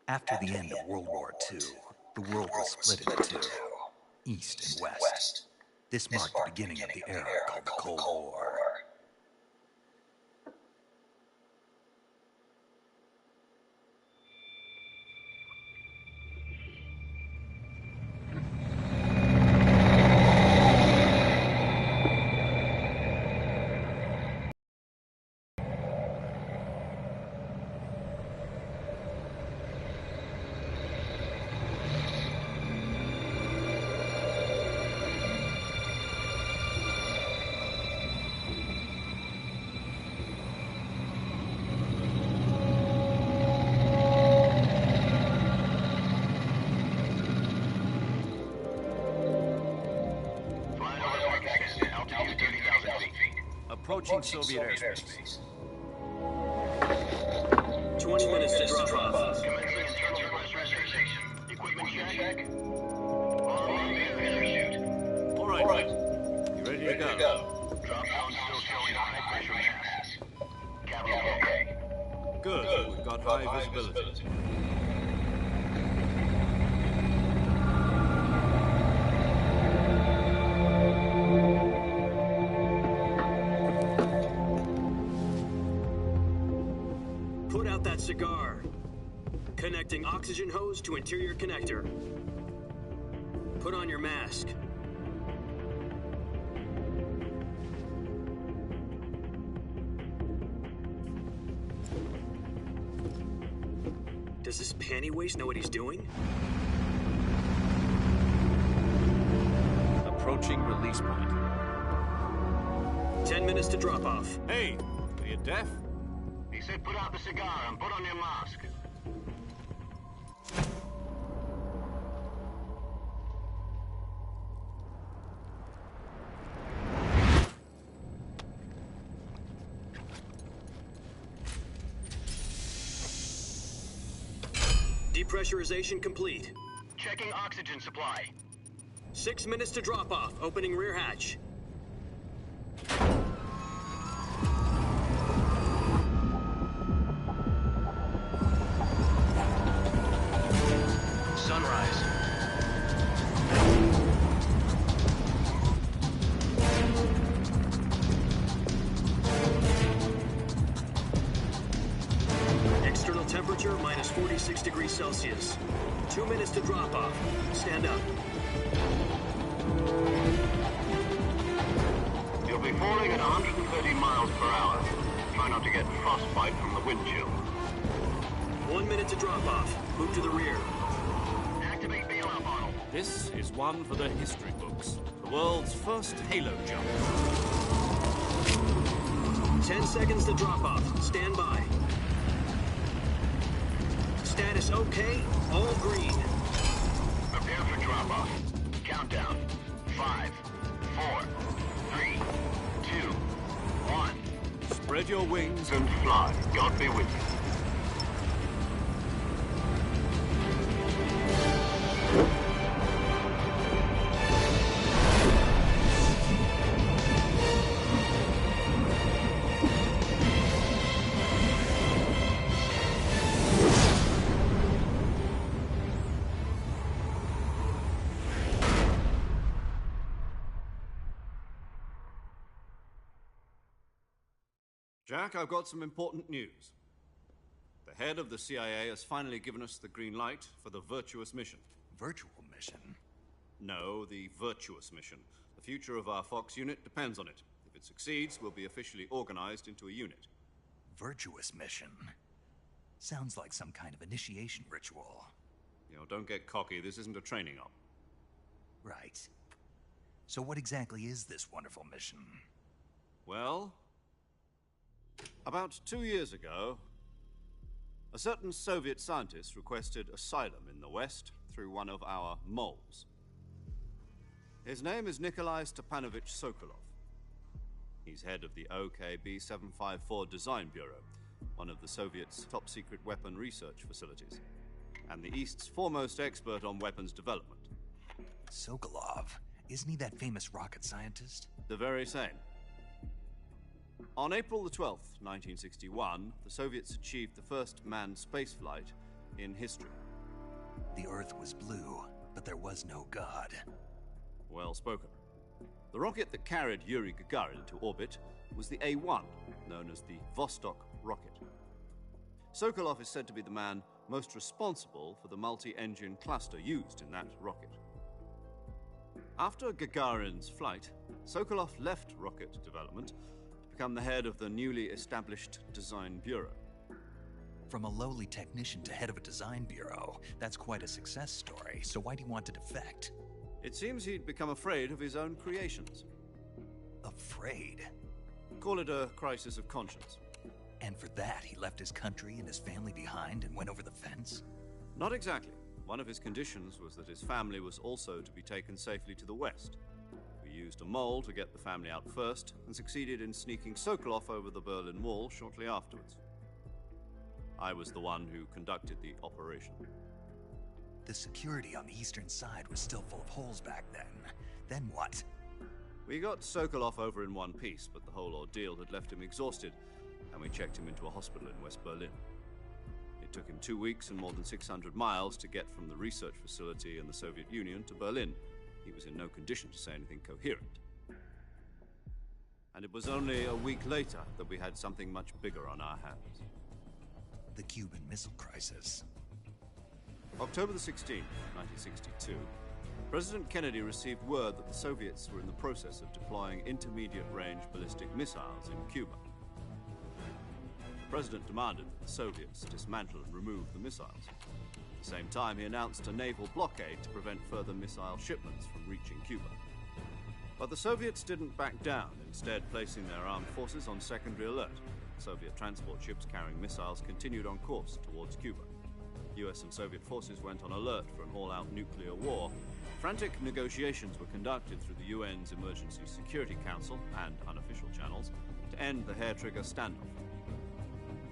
After the end of World War II, the world was split into two, East and West. This marked the beginning of the era called the Cold War. Approaching Soviet airspace. 20 minutes to drop off. Commencing internal pressurization. Equipment check. On the parachute. All right. You ready to go? Drop zone still showing high pressure mass. Cabin okay. Good. We've got high visibility. Put out that cigar. Connecting oxygen hose to interior connector. Put on your mask. Does this panty waste know what he's doing? Approaching release point. 10 minutes to drop off. Hey, are you deaf? He said put out the cigar and put on your mask. Depressurization complete. Checking oxygen supply. 6 minutes to drop off. Opening rear hatch. Sunrise. External temperature minus 46 degrees Celsius. 2 minutes to drop off. Stand up. You'll be falling at 130 miles per hour. Try not to get frostbite from the wind chill. 1 minute to drop off. Move to the rear. Activate bailout bottle. This is one for the history books. The world's first halo jump. 10 seconds to drop off. Stand by. Status okay. All green. Prepare for drop-off. Countdown. 5, 4, 3, 2, 1. Spread your wings. And fly. God be with you. Jack, I've got some important news. The head of the CIA has finally given us the green light for the virtuous mission. Virtual mission? No, the virtuous mission. The future of our Fox unit depends on it. If it succeeds, we'll be officially organized into a unit. Virtuous mission? Sounds like some kind of initiation ritual. You know, don't get cocky. This isn't a training op. Right. So what exactly is this wonderful mission? Well, about 2 years ago, a certain Soviet scientist requested asylum in the West through one of our moles. His name is Nikolai Stepanovich Sokolov. He's head of the OKB 754 Design Bureau, one of the Soviets' top-secret weapon research facilities, and the East's foremost expert on weapons development. Sokolov? Isn't he that famous rocket scientist? The very same. On April the 12th, 1961, the Soviets achieved the first manned spaceflight in history. The Earth was blue, but there was no God. Well spoken. The rocket that carried Yuri Gagarin into orbit was the A-1, known as the Vostok rocket. Sokolov is said to be the man most responsible for the multi-engine cluster used in that rocket. After Gagarin's flight, Sokolov left rocket development to become the head of the newly established Design Bureau. From a lowly technician to head of a design bureau, that's quite a success story, so why'd he want to defect? It seems he'd become afraid of his own creations. Afraid? Call it a crisis of conscience. And for that, he left his country and his family behind and went over the fence? Not exactly. One of his conditions was that his family was also to be taken safely to the west. We used a mole to get the family out first and succeeded in sneaking Sokolov over the Berlin Wall shortly afterwards. I was the one who conducted the operation. The security on the eastern side was still full of holes back then. Then what? We got Sokolov over in one piece, but the whole ordeal had left him exhausted, and we checked him into a hospital in West Berlin. It took him 2 weeks and more than 600 miles to get from the research facility in the Soviet Union to Berlin. He was in no condition to say anything coherent. And it was only a week later that we had something much bigger on our hands. The Cuban Missile Crisis. October the 16th, 1962, President Kennedy received word that the Soviets were in the process of deploying intermediate-range ballistic missiles in Cuba. The President demanded that the Soviets dismantle and remove the missiles. At the same time, he announced a naval blockade to prevent further missile shipments from reaching Cuba. But the Soviets didn't back down, instead placing their armed forces on secondary alert. Soviet transport ships carrying missiles continued on course towards Cuba. US and Soviet forces went on alert for an all-out nuclear war. Frantic negotiations were conducted through the UN's Emergency Security Council and unofficial channels to end the hair-trigger standoff.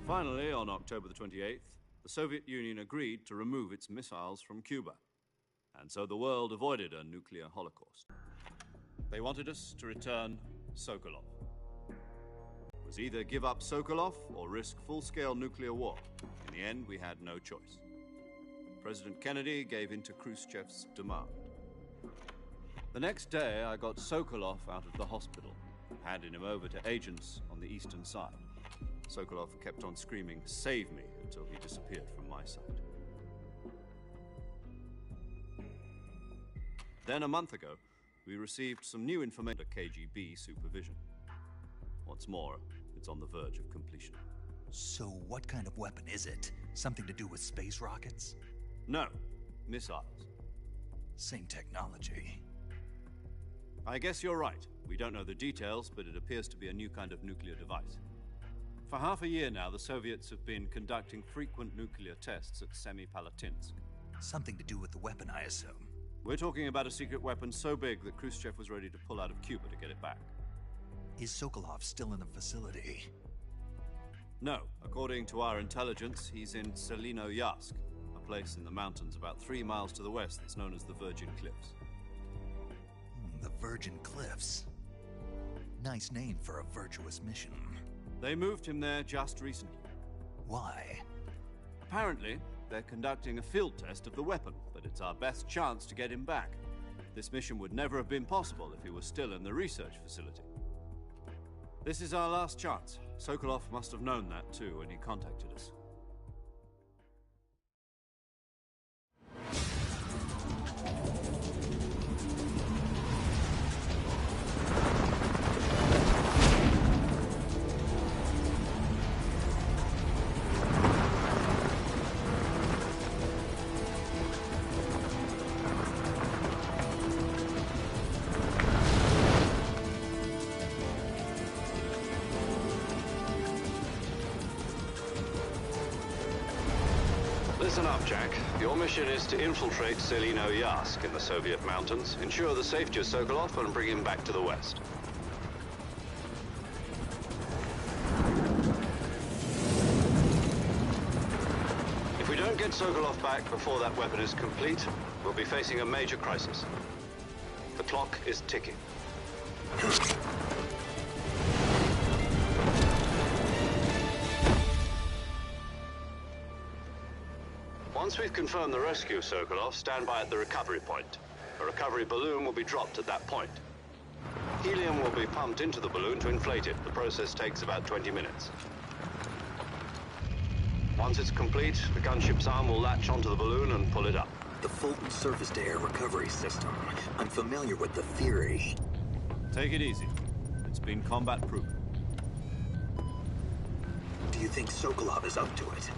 Finally, on October the 28th, the Soviet Union agreed to remove its missiles from Cuba. And so the world avoided a nuclear holocaust. They wanted us to return Sokolov. It was either give up Sokolov or risk full-scale nuclear war. In the end, we had no choice. President Kennedy gave in to Khrushchev's demand. The next day, I got Sokolov out of the hospital, handing him over to agents on the eastern side. Sokolov kept on screaming, "Save me," until he disappeared from my sight. Then, a month ago, we received some new information under KGB supervision. Once more, it's on the verge of completion. So what kind of weapon is it? Something to do with space rockets? No, missiles. Same technology. I guess you're right. We don't know the details, but it appears to be a new kind of nuclear device. For half a year now, the Soviets have been conducting frequent nuclear tests at Semipalatinsk. Something to do with the weapon, I assume. We're talking about a secret weapon so big that Khrushchev was ready to pull out of Cuba to get it back. Is Sokolov still in the facility? No. According to our intelligence, he's in Selino-Yarsk, a place in the mountains about 3 miles to the west that's known as the Virgin Cliffs. The Virgin Cliffs. Nice name for a virtuous mission. They moved him there just recently. Why? Apparently, they're conducting a field test of the weapon, but it's our best chance to get him back. This mission would never have been possible if he was still in the research facility. This is our last chance. Sokolov must have known that too when he contacted us. Listen up, Jack. Your mission is to infiltrate Selino-Yarsk in the Soviet mountains, ensure the safety of Sokolov, and bring him back to the west. If we don't get Sokolov back before that weapon is complete, we'll be facing a major crisis. The clock is ticking. Once we've confirmed the rescue, Sokolov, stand by at the recovery point. A recovery balloon will be dropped at that point. Helium will be pumped into the balloon to inflate it. The process takes about 20 minutes. Once it's complete, the gunship's arm will latch onto the balloon and pull it up. The Fulton surface-to-air recovery system. I'm familiar with the theory. Take it easy. It's been combat-proven. Do you think Sokolov is up to it?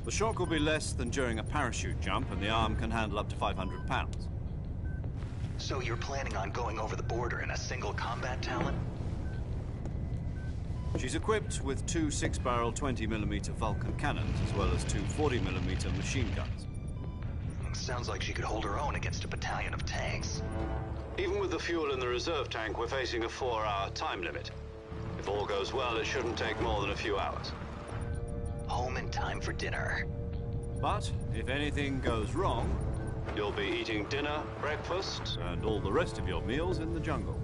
The shock will be less than during a parachute jump, and the arm can handle up to 500 pounds. So you're planning on going over the border in a single combat Talon? She's equipped with two 6-barrel 20mm Vulcan cannons, as well as two 40mm machine guns. Sounds like she could hold her own against a battalion of tanks. Even with the fuel in the reserve tank, we're facing a 4-hour time limit. If all goes well, it shouldn't take more than a few hours. Home in time for dinner. But if anything goes wrong, you'll be eating dinner, breakfast, and all the rest of your meals in the jungle.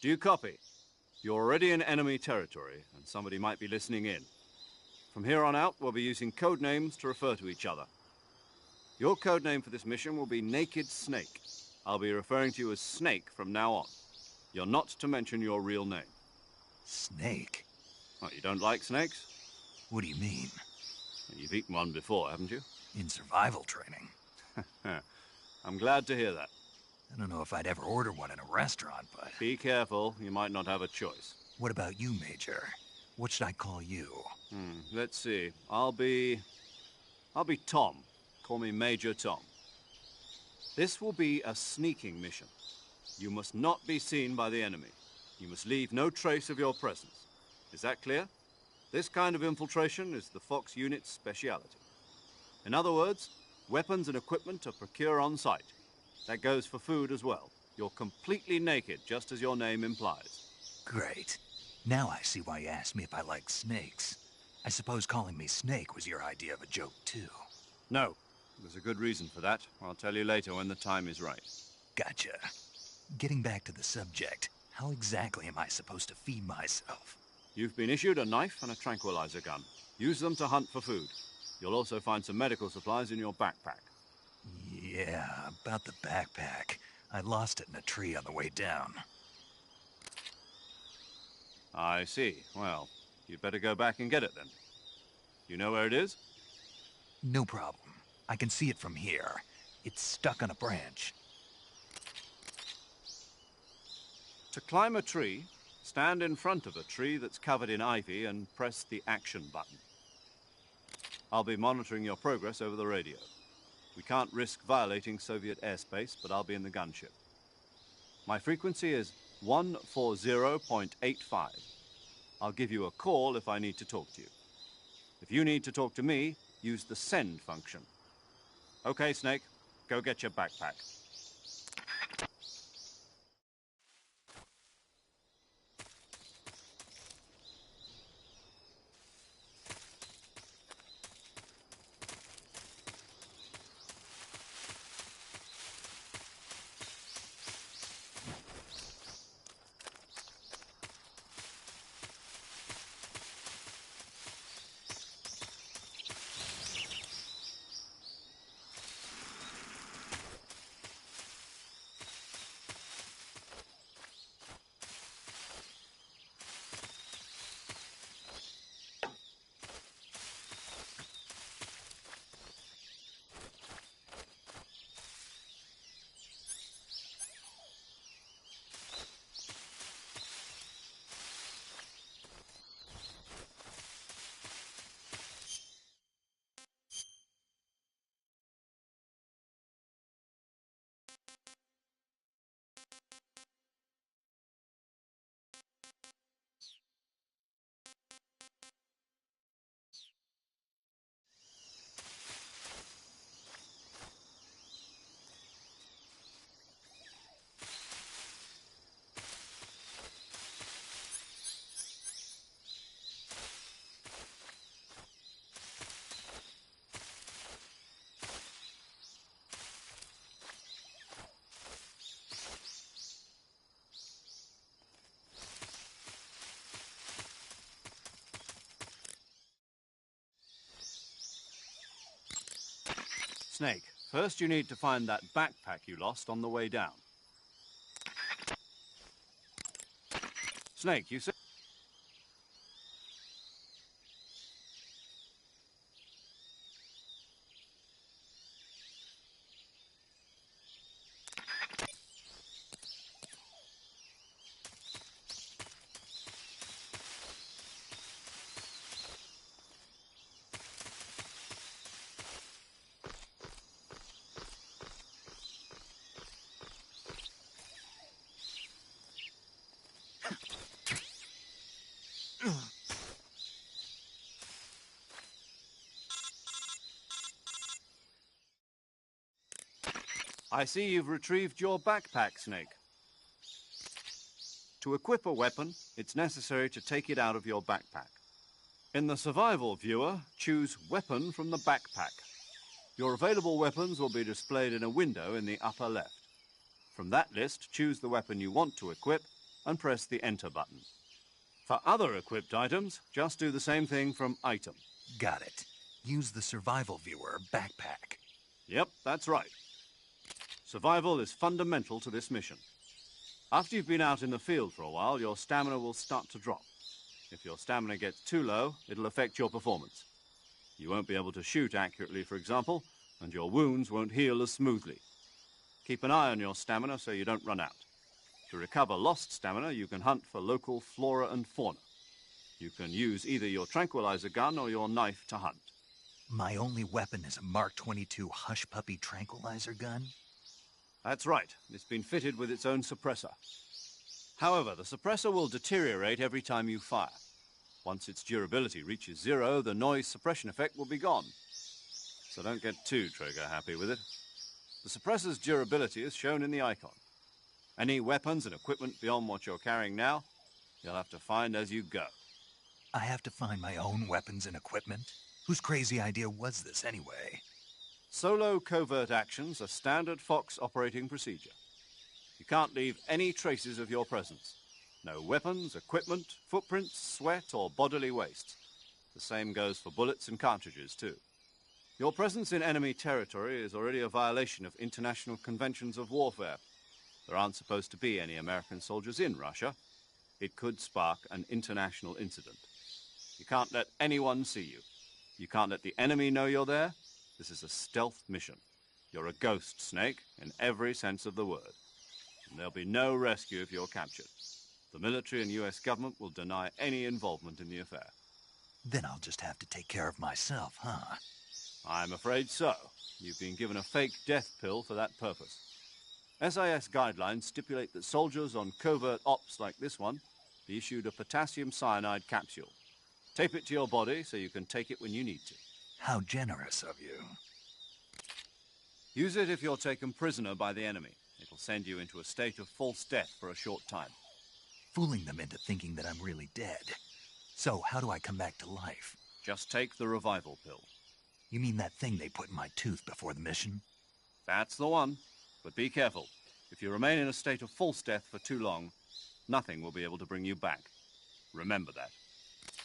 Do you copy? You're already in enemy territory, and somebody might be listening in. From here on out, we'll be using code names to refer to each other. Your code name for this mission will be Naked Snake. I'll be referring to you as Snake from now on. You're not to mention your real name. Snake? Oh, you don't like snakes? What do you mean? You've eaten one before, haven't you? In survival training. I'm glad to hear that. I don't know if I'd ever order one in a restaurant, but... Be careful, you might not have a choice. What about you, Major? What should I call you? Let's see. I'll be Tom. Call me Major Tom. This will be a sneaking mission. You must not be seen by the enemy. You must leave no trace of your presence. Is that clear? This kind of infiltration is the Fox unit's speciality. In other words, weapons and equipment are procured on site. That goes for food as well. You're completely naked, just as your name implies. Great. Now I see why you asked me if I like snakes. I suppose calling me Snake was your idea of a joke, too. No. There's a good reason for that. I'll tell you later when the time is right. Gotcha. Getting back to the subject, how exactly am I supposed to feed myself? You've been issued a knife and a tranquilizer gun. Use them to hunt for food. You'll also find some medical supplies in your backpack. Yeah, about the backpack. I lost it in a tree on the way down. I see. Well, you'd better go back and get it then. You know where it is? No problem. I can see it from here. It's stuck on a branch. To climb a tree, stand in front of a tree that's covered in ivy and press the action button. I'll be monitoring your progress over the radio. We can't risk violating Soviet airspace, but I'll be in the gunship. My frequency is 140.85. I'll give you a call if I need to talk to you. If you need to talk to me, use the send function. Okay, Snake, go get your backpack. Snake, first you need to find that backpack you lost on the way down. Snake, you said... I see you've retrieved your backpack, Snake. To equip a weapon, it's necessary to take it out of your backpack. In the survival viewer, choose Weapon from the backpack. Your available weapons will be displayed in a window in the upper left. From that list, choose the weapon you want to equip and press the Enter button. For other equipped items, just do the same thing from Item. Got it. Use the survival viewer backpack. Yep, that's right. Survival is fundamental to this mission. After you've been out in the field for a while, your stamina will start to drop. If your stamina gets too low, it'll affect your performance. You won't be able to shoot accurately, for example, and your wounds won't heal as smoothly. Keep an eye on your stamina so you don't run out. To recover lost stamina, you can hunt for local flora and fauna. You can use either your tranquilizer gun or your knife to hunt. My only weapon is a Mark 22 Hush Puppy tranquilizer gun? That's right. It's been fitted with its own suppressor. However, the suppressor will deteriorate every time you fire. Once its durability reaches 0, the noise suppression effect will be gone. So don't get too trigger happy with it. The suppressor's durability is shown in the icon. Any weapons and equipment beyond what you're carrying now, you'll have to find as you go. I have to find my own weapons and equipment? Whose crazy idea was this anyway? Solo covert actions are standard Fox operating procedure. You can't leave any traces of your presence. No weapons, equipment, footprints, sweat, or bodily waste. The same goes for bullets and cartridges, too. Your presence in enemy territory is already a violation of international conventions of warfare. There aren't supposed to be any American soldiers in Russia. It could spark an international incident. You can't let anyone see you. You can't let the enemy know you're there. This is a stealth mission. You're a ghost, Snake, in every sense of the word. And there'll be no rescue if you're captured. The military and US government will deny any involvement in the affair. Then I'll just have to take care of myself, huh? I'm afraid so. You've been given a fake death pill for that purpose. SIS guidelines stipulate that soldiers on covert ops like this one be issued a potassium cyanide capsule. Tape it to your body so you can take it when you need to. How generous of you. Use it if you're taken prisoner by the enemy. It'll send you into a state of false death for a short time. Fooling them into thinking that I'm really dead. So, how do I come back to life? Just take the revival pill. You mean that thing they put in my tooth before the mission? That's the one. But be careful. If you remain in a state of false death for too long, nothing will be able to bring you back. Remember that.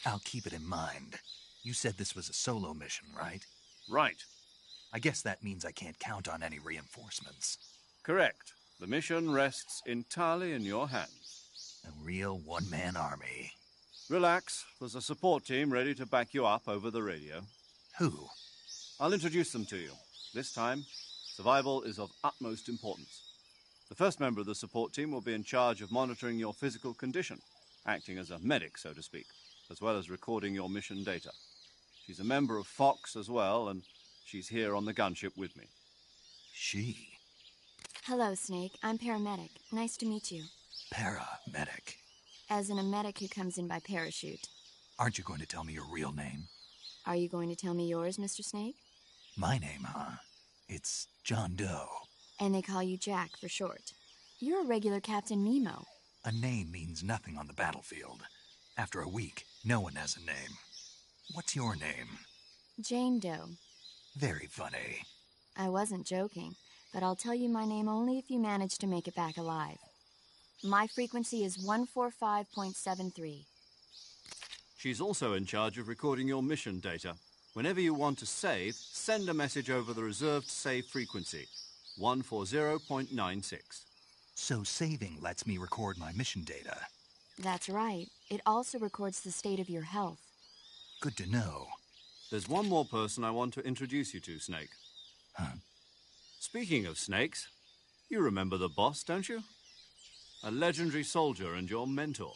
I'll keep it in mind. You said this was a solo mission, right? Right. I guess that means I can't count on any reinforcements. Correct. The mission rests entirely in your hands. A real one-man army. Relax. There's a support team ready to back you up over the radio. Who? I'll introduce them to you. This time, survival is of utmost importance. The first member of the support team will be in charge of monitoring your physical condition, acting as a medic, so to speak, as well as recording your mission data. She's a member of Fox as well, and she's here on the gunship with me. She? Hello, Snake. I'm paramedic. Nice to meet you. Paramedic. As in a medic who comes in by parachute. Aren't you going to tell me your real name? Are you going to tell me yours, Mr. Snake? My name, huh? It's John Doe. And they call you Jack for short. You're a regular Captain Nemo. A name means nothing on the battlefield. After a week, no one has a name. What's your name? Jane Doe. Very funny. I wasn't joking, but I'll tell you my name only if you manage to make it back alive. My frequency is 145.73. She's also in charge of recording your mission data. Whenever you want to save, send a message over the reserved save frequency, 140.96. So saving lets me record my mission data. That's right. It also records the state of your health. Good to know. There's one more person I want to introduce you to, Snake. Huh? Speaking of snakes, you remember the boss, don't you? A legendary soldier and your mentor.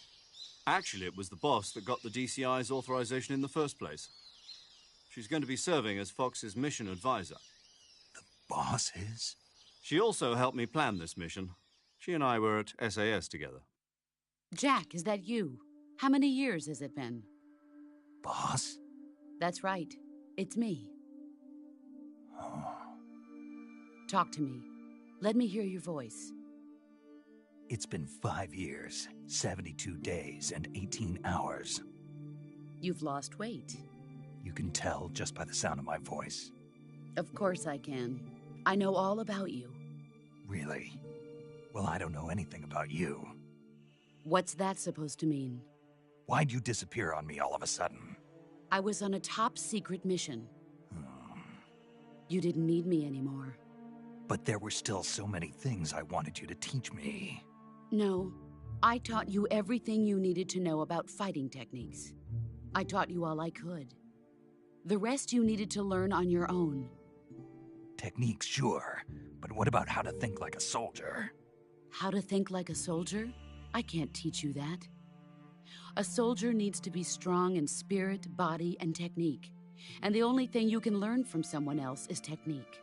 Actually, it was the boss that got the DCI's authorization in the first place. She's going to be serving as Fox's mission advisor. The boss is? She also helped me plan this mission. She and I were at SAS together. Jack, is that you? How many years has it been? Boss? That's right. It's me. Oh. Talk to me. Let me hear your voice. It's been 5 years, 72 days, and 18 hours. You've lost weight. You can tell just by the sound of my voice. Of course I can. I know all about you. Really? Well, I don't know anything about you. What's that supposed to mean? Why'd you disappear on me all of a sudden? I was on a top-secret mission. You didn't need me anymore. But there were still so many things I wanted you to teach me. No, I taught you everything you needed to know about fighting techniques. I taught you all I could. The rest you needed to learn on your own. Techniques, sure. But what about how to think like a soldier? How to think like a soldier? I can't teach you that. A soldier needs to be strong in spirit, body, and technique. And the only thing you can learn from someone else is technique.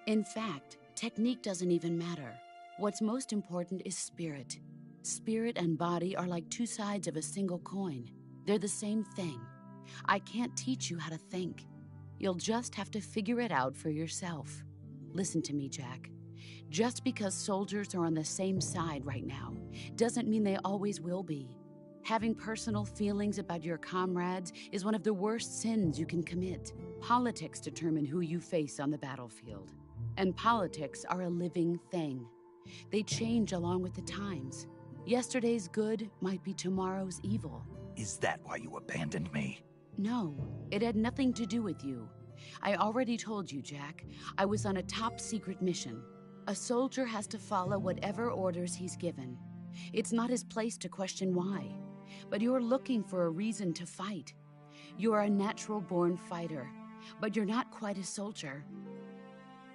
In fact, technique doesn't even matter. What's most important is spirit. Spirit and body are like two sides of a single coin. They're the same thing. I can't teach you how to think. You'll just have to figure it out for yourself. Listen to me, Jack. Just because soldiers are on the same side right now doesn't mean they always will be. Having personal feelings about your comrades is one of the worst sins you can commit. Politics determine who you face on the battlefield. And politics are a living thing. They change along with the times. Yesterday's good might be tomorrow's evil. Is that why you abandoned me? No, it had nothing to do with you. I already told you, Jack. I was on a top-secret mission. A soldier has to follow whatever orders he's given. It's not his place to question why. But you're looking for a reason to fight. You're a natural-born fighter, but you're not quite a soldier.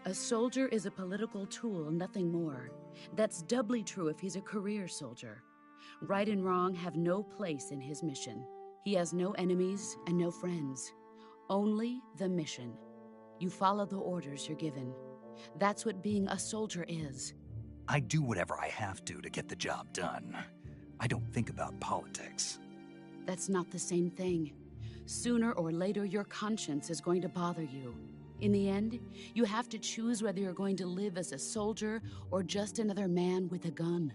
A soldier is a political tool, nothing more. That's doubly true if he's a career soldier. Right and wrong have no place in his mission. He has no enemies and no friends. Only the mission. You follow the orders you're given. That's what being a soldier is. I do whatever I have to get the job done. I don't think about politics. That's not the same thing. Sooner or later, your conscience is going to bother you. In the end, you have to choose whether you're going to live as a soldier or just another man with a gun.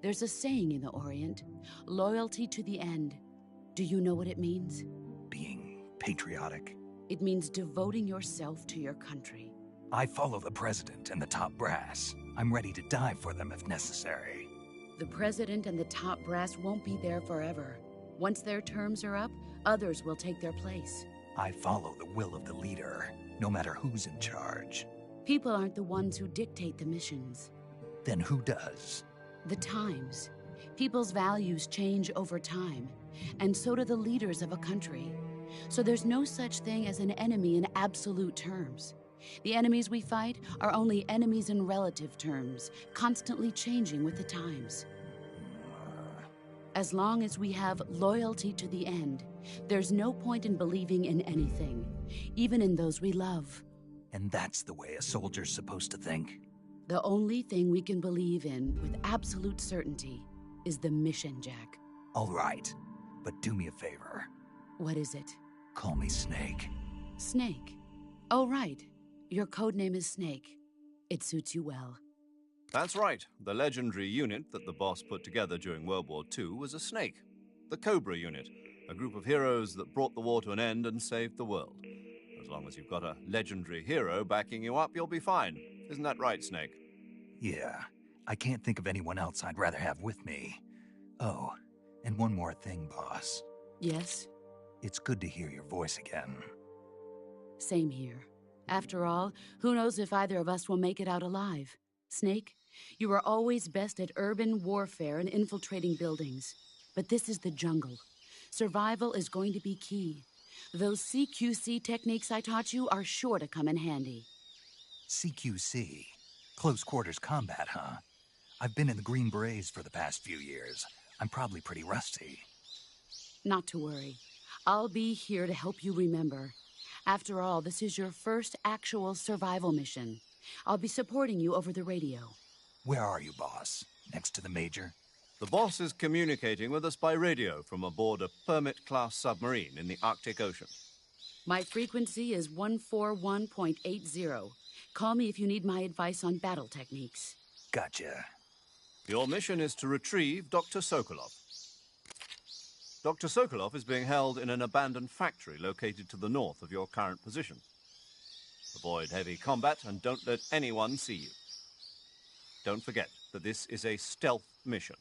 There's a saying in the Orient, loyalty to the end. Do you know what it means? Being patriotic. It means devoting yourself to your country. I follow the president and the top brass. I'm ready to die for them if necessary. The president and the top brass won't be there forever. Once their terms are up, others will take their place. I follow the will of the leader, no matter who's in charge. People aren't the ones who dictate the missions. Then who does? The times. People's values change over time, and so do the leaders of a country. So there's no such thing as an enemy in absolute terms. The enemies we fight are only enemies in relative terms, constantly changing with the times. As long as we have loyalty to the end, there's no point in believing in anything, even in those we love. And that's the way a soldier's supposed to think? The only thing we can believe in with absolute certainty is the mission, Jack. All right, but do me a favor. What is it? Call me Snake. Snake? Oh, right. Your codename is Snake. It suits you well. That's right. The legendary unit that the boss put together during World War II was a snake. The Cobra unit, a group of heroes that brought the war to an end and saved the world. As long as you've got a legendary hero backing you up, you'll be fine. Isn't that right, Snake? Yeah. I can't think of anyone else I'd rather have with me. Oh, and one more thing, boss. Yes? It's good to hear your voice again. Same here. After all, who knows if either of us will make it out alive? Snake, you are always best at urban warfare and infiltrating buildings. But this is the jungle. Survival is going to be key. Those CQC techniques I taught you are sure to come in handy. CQC? Close quarters combat, huh? I've been in the Green Berets for the past few years. I'm probably pretty rusty. Not to worry. I'll be here to help you remember. After all, this is your first actual survival mission. I'll be supporting you over the radio. Where are you, boss? Next to the Major? The boss is communicating with us by radio from aboard a Permit-class submarine in the Arctic Ocean. My frequency is 141.80. Call me if you need my advice on battle techniques. Gotcha. Your mission is to retrieve Dr. Sokolov. Dr. Sokolov is being held in an abandoned factory located to the north of your current position. Avoid heavy combat and don't let anyone see you. Don't forget that this is a stealth mission.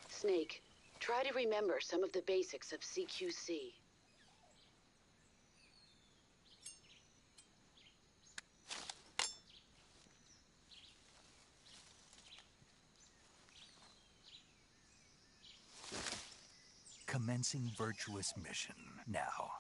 Snake, try to remember some of the basics of CQC. Commencing virtuous mission now.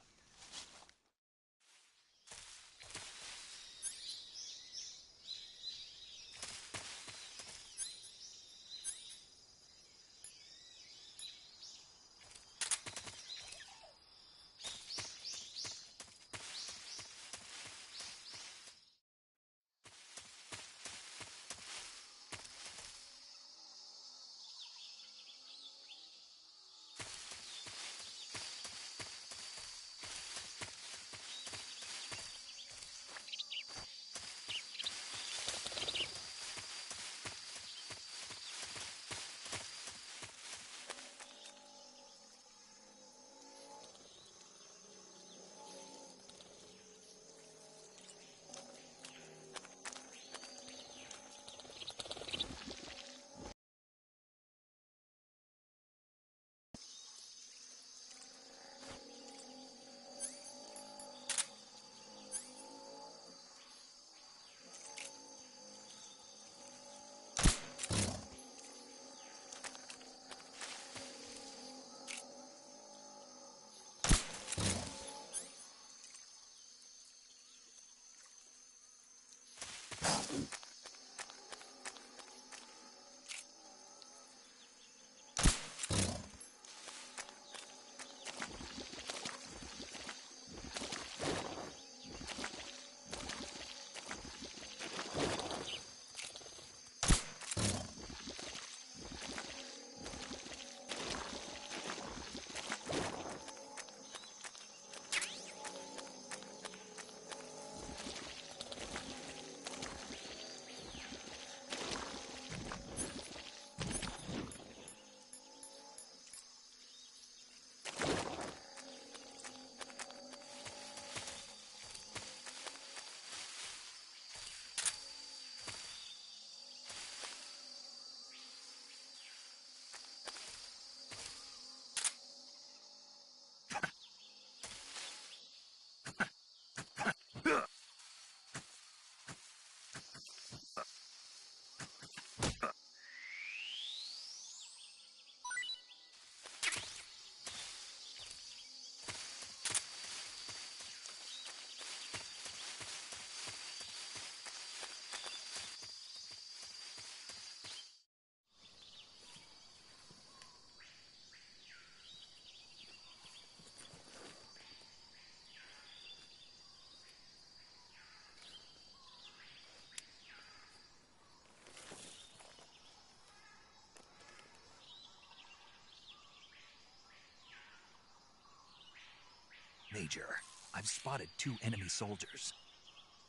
Major, I've spotted 2 enemy soldiers.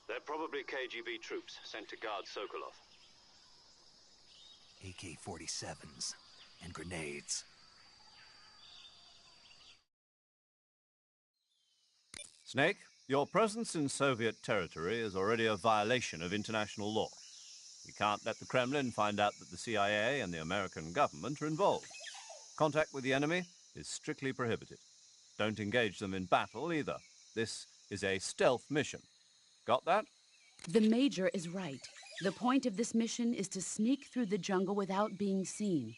They're probably KGB troops sent to guard Sokolov. AK-47s and grenades. Snake, your presence in Soviet territory is already a violation of international law. You can't let the Kremlin find out that the CIA and the American government are involved. Contact with the enemy is strictly prohibited. Don't engage them in battle either. This is a stealth mission. Got that? The Major is right. The point of this mission is to sneak through the jungle without being seen.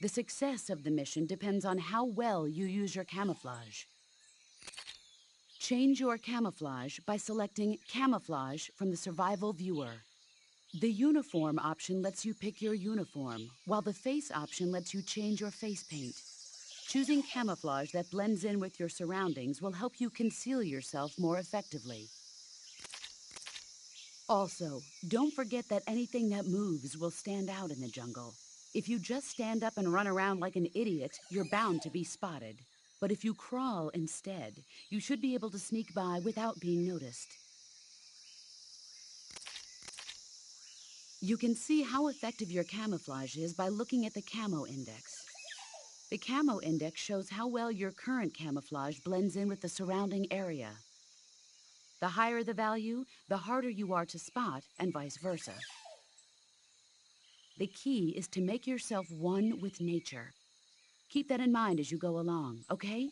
The success of the mission depends on how well you use your camouflage. Change your camouflage by selecting Camouflage from the Survival Viewer. The Uniform option lets you pick your uniform, while the Face option lets you change your face paint. Choosing camouflage that blends in with your surroundings will help you conceal yourself more effectively. Also, don't forget that anything that moves will stand out in the jungle. If you just stand up and run around like an idiot, you're bound to be spotted. But if you crawl instead, you should be able to sneak by without being noticed. You can see how effective your camouflage is by looking at the Camo Index. The Camo Index shows how well your current camouflage blends in with the surrounding area. The higher the value, the harder you are to spot, and vice versa. The key is to make yourself one with nature. Keep that in mind as you go along, okay?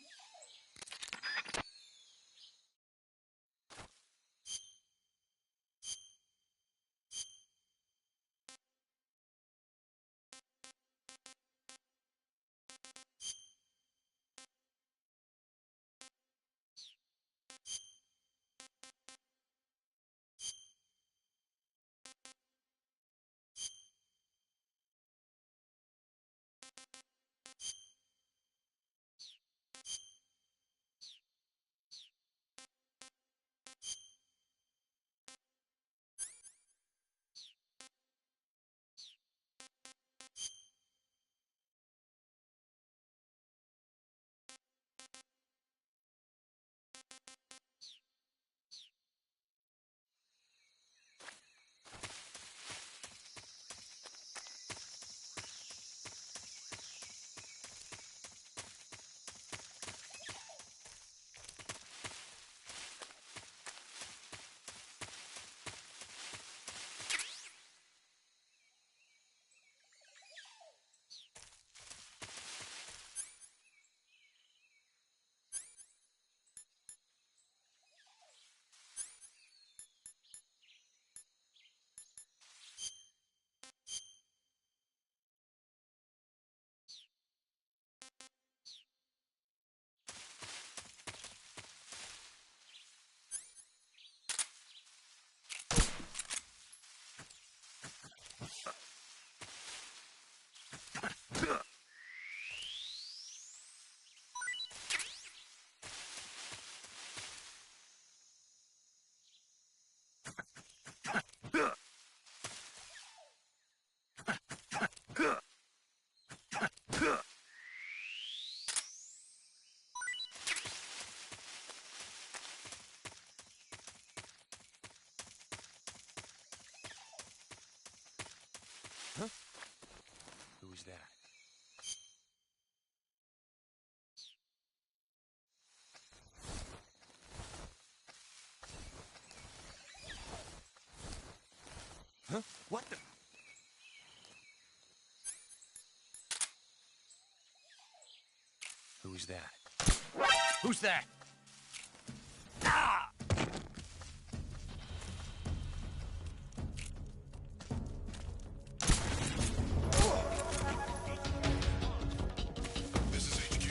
Who's that? Huh? What the? Who's that? Who's that? Ah! This is HQ.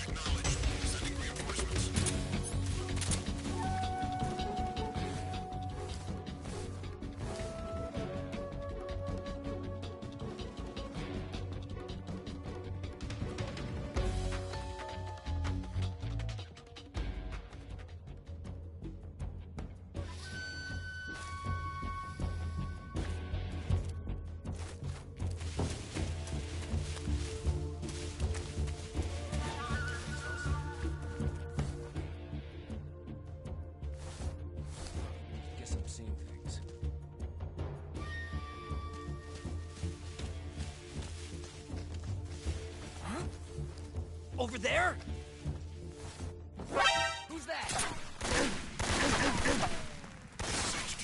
Acknowledged. Sending reinforcements. Guess I'm seeing things. Huh? Over there? Who's that? This is HQ.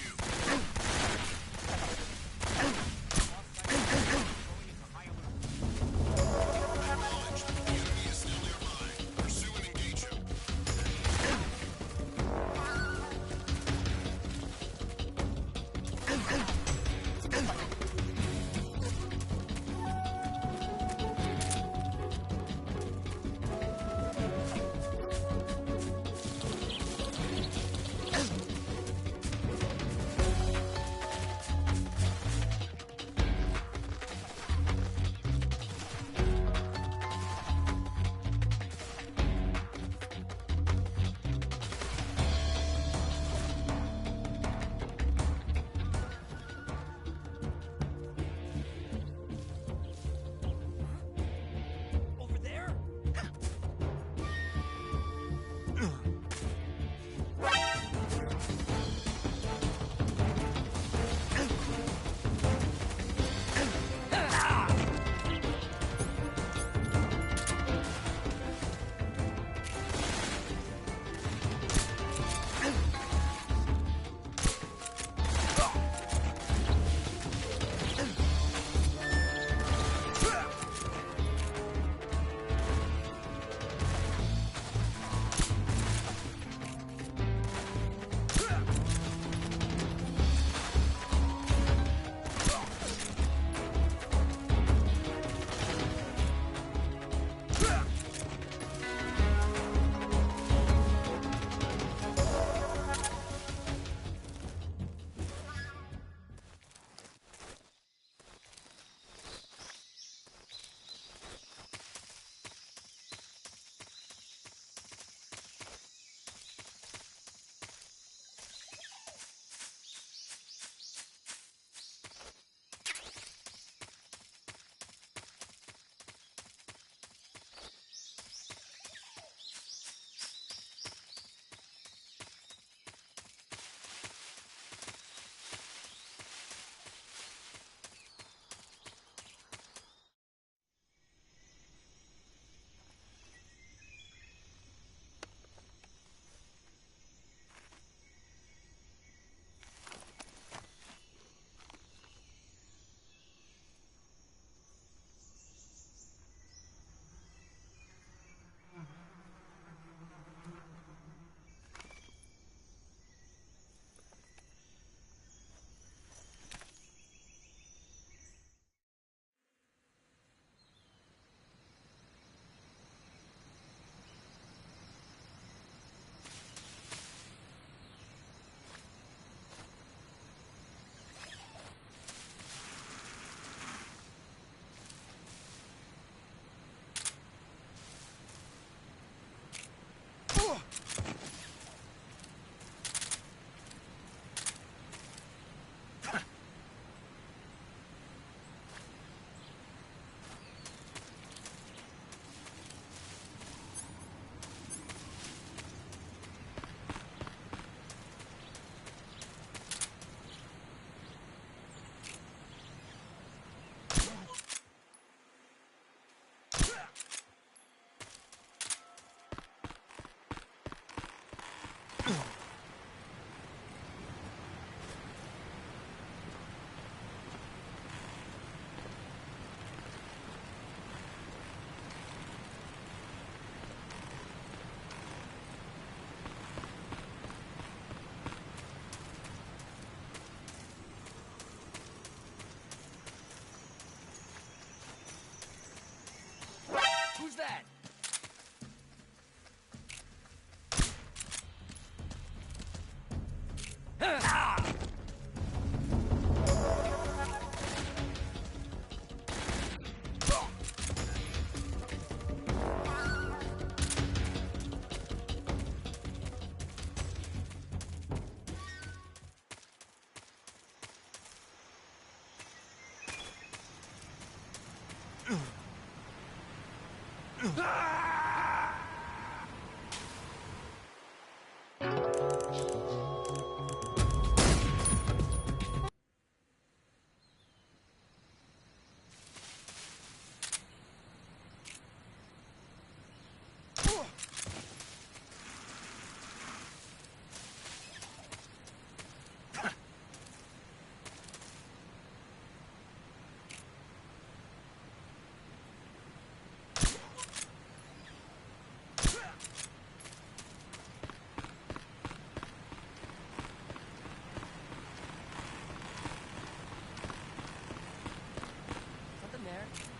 Something there.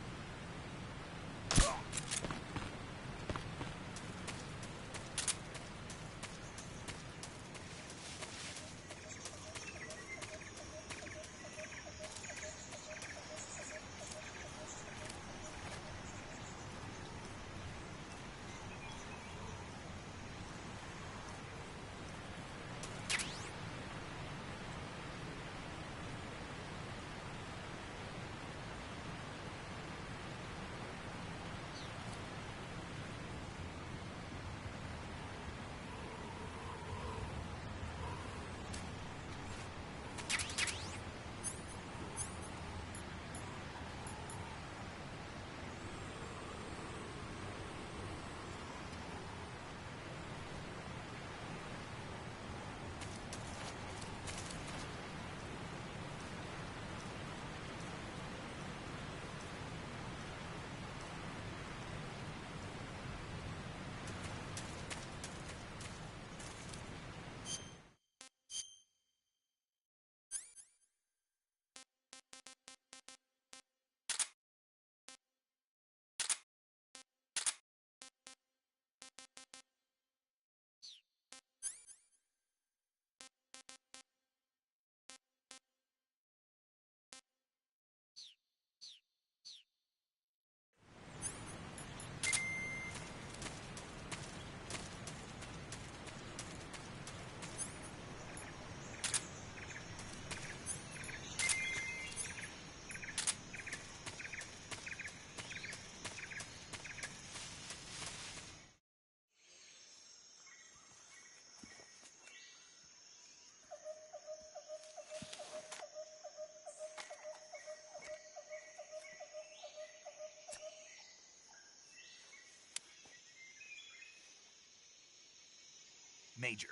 Major,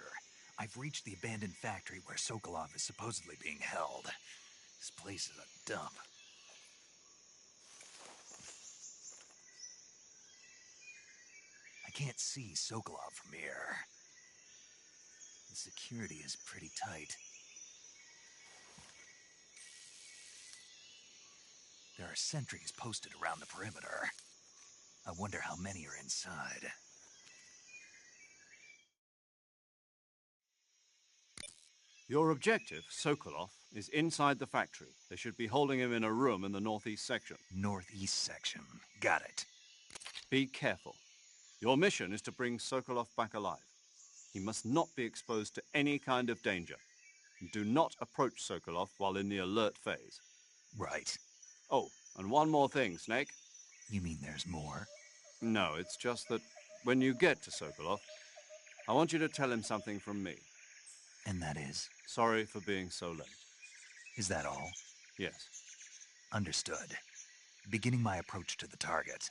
I've reached the abandoned factory where Sokolov is supposedly being held. This place is a dump. I can't see Sokolov from here. The security is pretty tight. There are sentries posted around the perimeter. I wonder how many are inside. Your objective, Sokolov, is inside the factory. They should be holding him in a room in the northeast section. Northeast section. Got it. Be careful. Your mission is to bring Sokolov back alive. He must not be exposed to any kind of danger. Do not approach Sokolov while in the alert phase. Right. Oh, and one more thing, Snake. You mean there's more? No, it's just that when you get to Sokolov, I want you to tell him something from me. And that is? Sorry for being so late. Is that all? Yes. Understood. Beginning my approach to the target.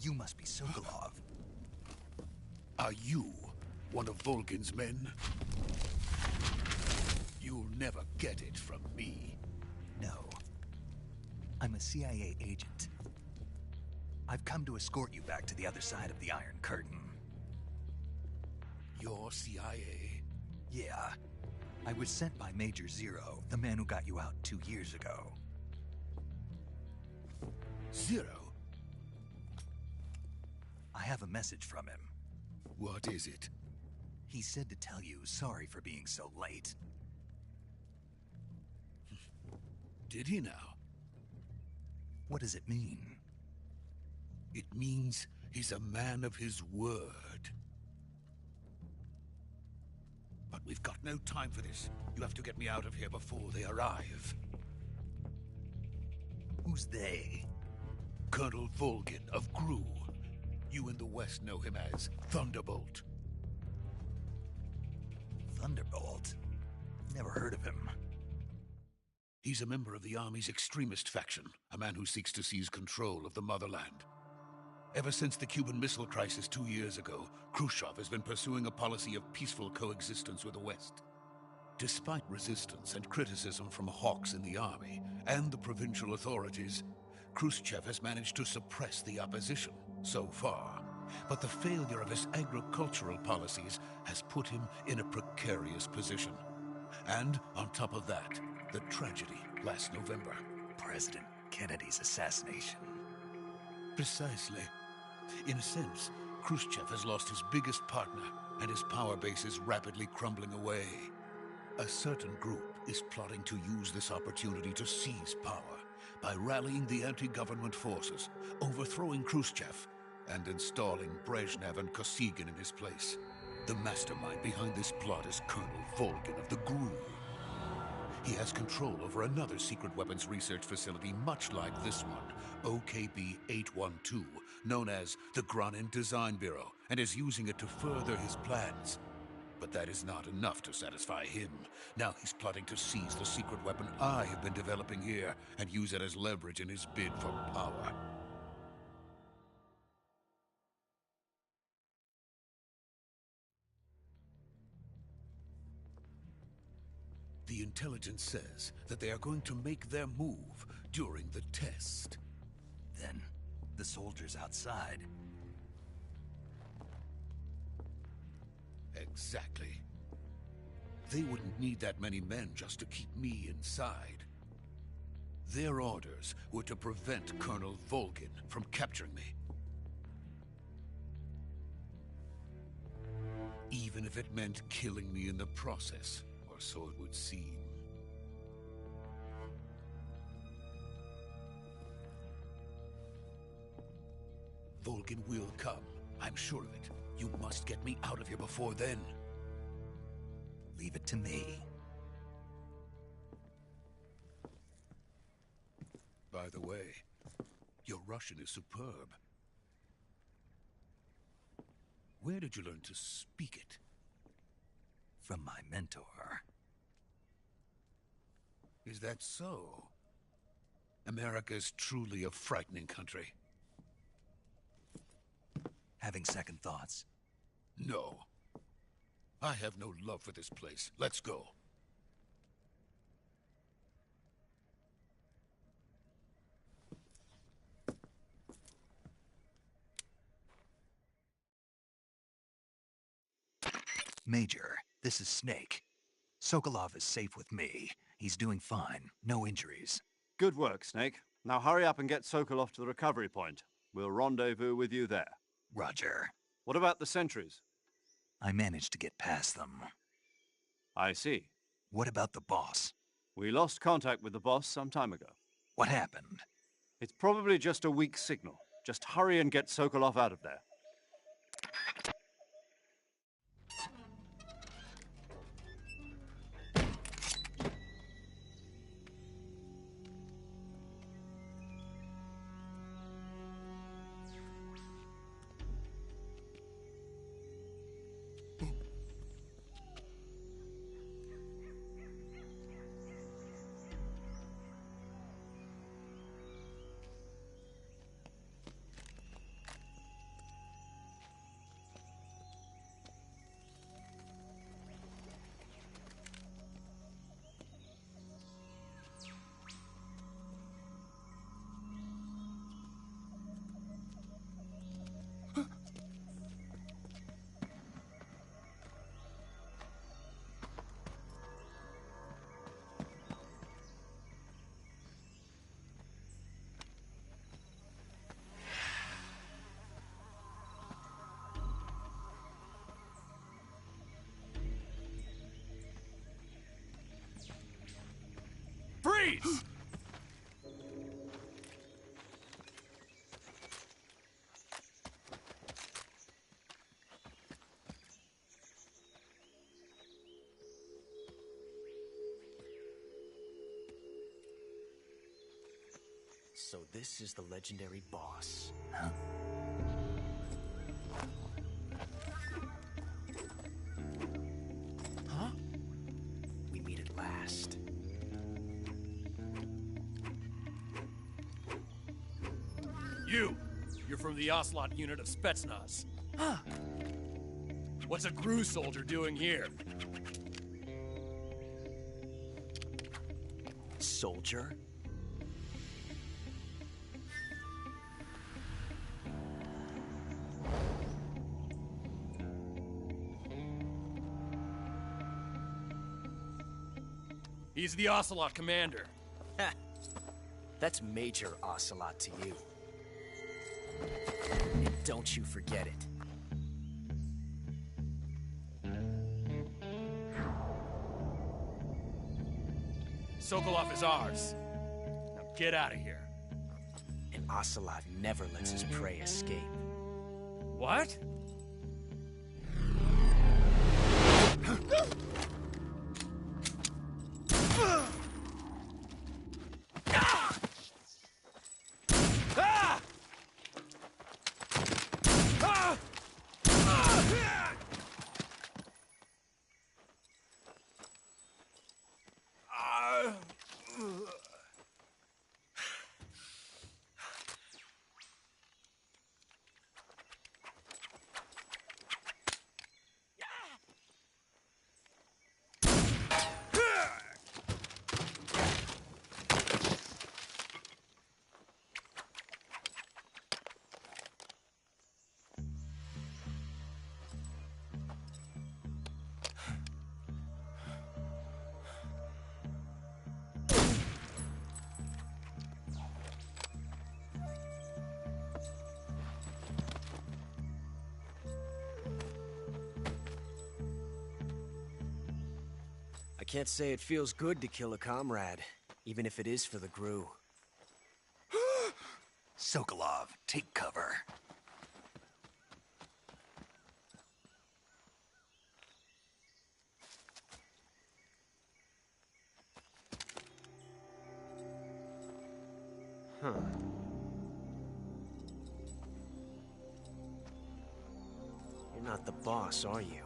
You must be Sokolov. Are you one of Volgin's men? You'll never get it from me. No. I'm a CIA agent. I've come to escort you back to the other side of the Iron Curtain. You're CIA? Yeah. I was sent by Major Zero, the man who got you out 2 years ago. Zero? I have a message from him. What is it? He said to tell you sorry for being so late. Did he now? What does it mean? It means he's a man of his word. But we've got no time for this. You have to get me out of here before they arrive. Who's they? Colonel Volgin of GRU. You in the West know him as Thunderbolt. Thunderbolt? Never heard of him. He's a member of the Army's extremist faction, a man who seeks to seize control of the motherland. Ever since the Cuban Missile Crisis 2 years ago, Khrushchev has been pursuing a policy of peaceful coexistence with the West. Despite resistance and criticism from hawks in the army and the provincial authorities, Khrushchev has managed to suppress the opposition so far. But the failure of his agricultural policies has put him in a precarious position. And on top of that, the tragedy last November. President Kennedy's assassination. Precisely. In a sense, Khrushchev has lost his biggest partner, and his power base is rapidly crumbling away. A certain group is plotting to use this opportunity to seize power by rallying the anti-government forces, overthrowing Khrushchev, and installing Brezhnev and Kosygin in his place. The mastermind behind this plot is Colonel Volgin of the GRU. He has control over another secret weapons research facility much like this one, OKB-812, known as the Granin Design Bureau, and is using it to further his plans. But that is not enough to satisfy him. Now he's plotting to seize the secret weapon I have been developing here and use it as leverage in his bid for power. The intelligence says that they are going to make their move during the test. Then, the soldiers outside. Exactly. They wouldn't need that many men just to keep me inside. Their orders were to prevent Colonel Volgin from capturing me. Even if it meant killing me in the process. Or so it would seem. Volgin will come. I'm sure of it. You must get me out of here before then. Leave it to me. By the way, your Russian is superb. Where did you learn to speak it? From my mentor. Is that so? America is truly a frightening country. Having second thoughts? No. I have no love for this place. Let's go. Major, this is Snake. Sokolov is safe with me. He's doing fine. No injuries. Good work, Snake. Now hurry up and get Sokolov to the recovery point. We'll rendezvous with you there. Roger. What about the sentries? I managed to get past them. I see. What about the boss? We lost contact with the boss some time ago. What happened? It's probably just a weak signal. Just hurry and get Sokolov out of there. please. So this is the legendary boss. Huh? Huh? We meet at last. You're from the Ocelot unit of Spetsnaz. Huh. What's a Gru soldier doing here? Soldier? He's the Ocelot commander. That's Major Ocelot to you. And don't you forget it. Sokolov is ours. Now get out of here. And Ocelot never lets his prey escape. What? I can't say it feels good to kill a comrade, even if it is for the Gru. Sokolov, take cover. Huh. You're not the boss, are you?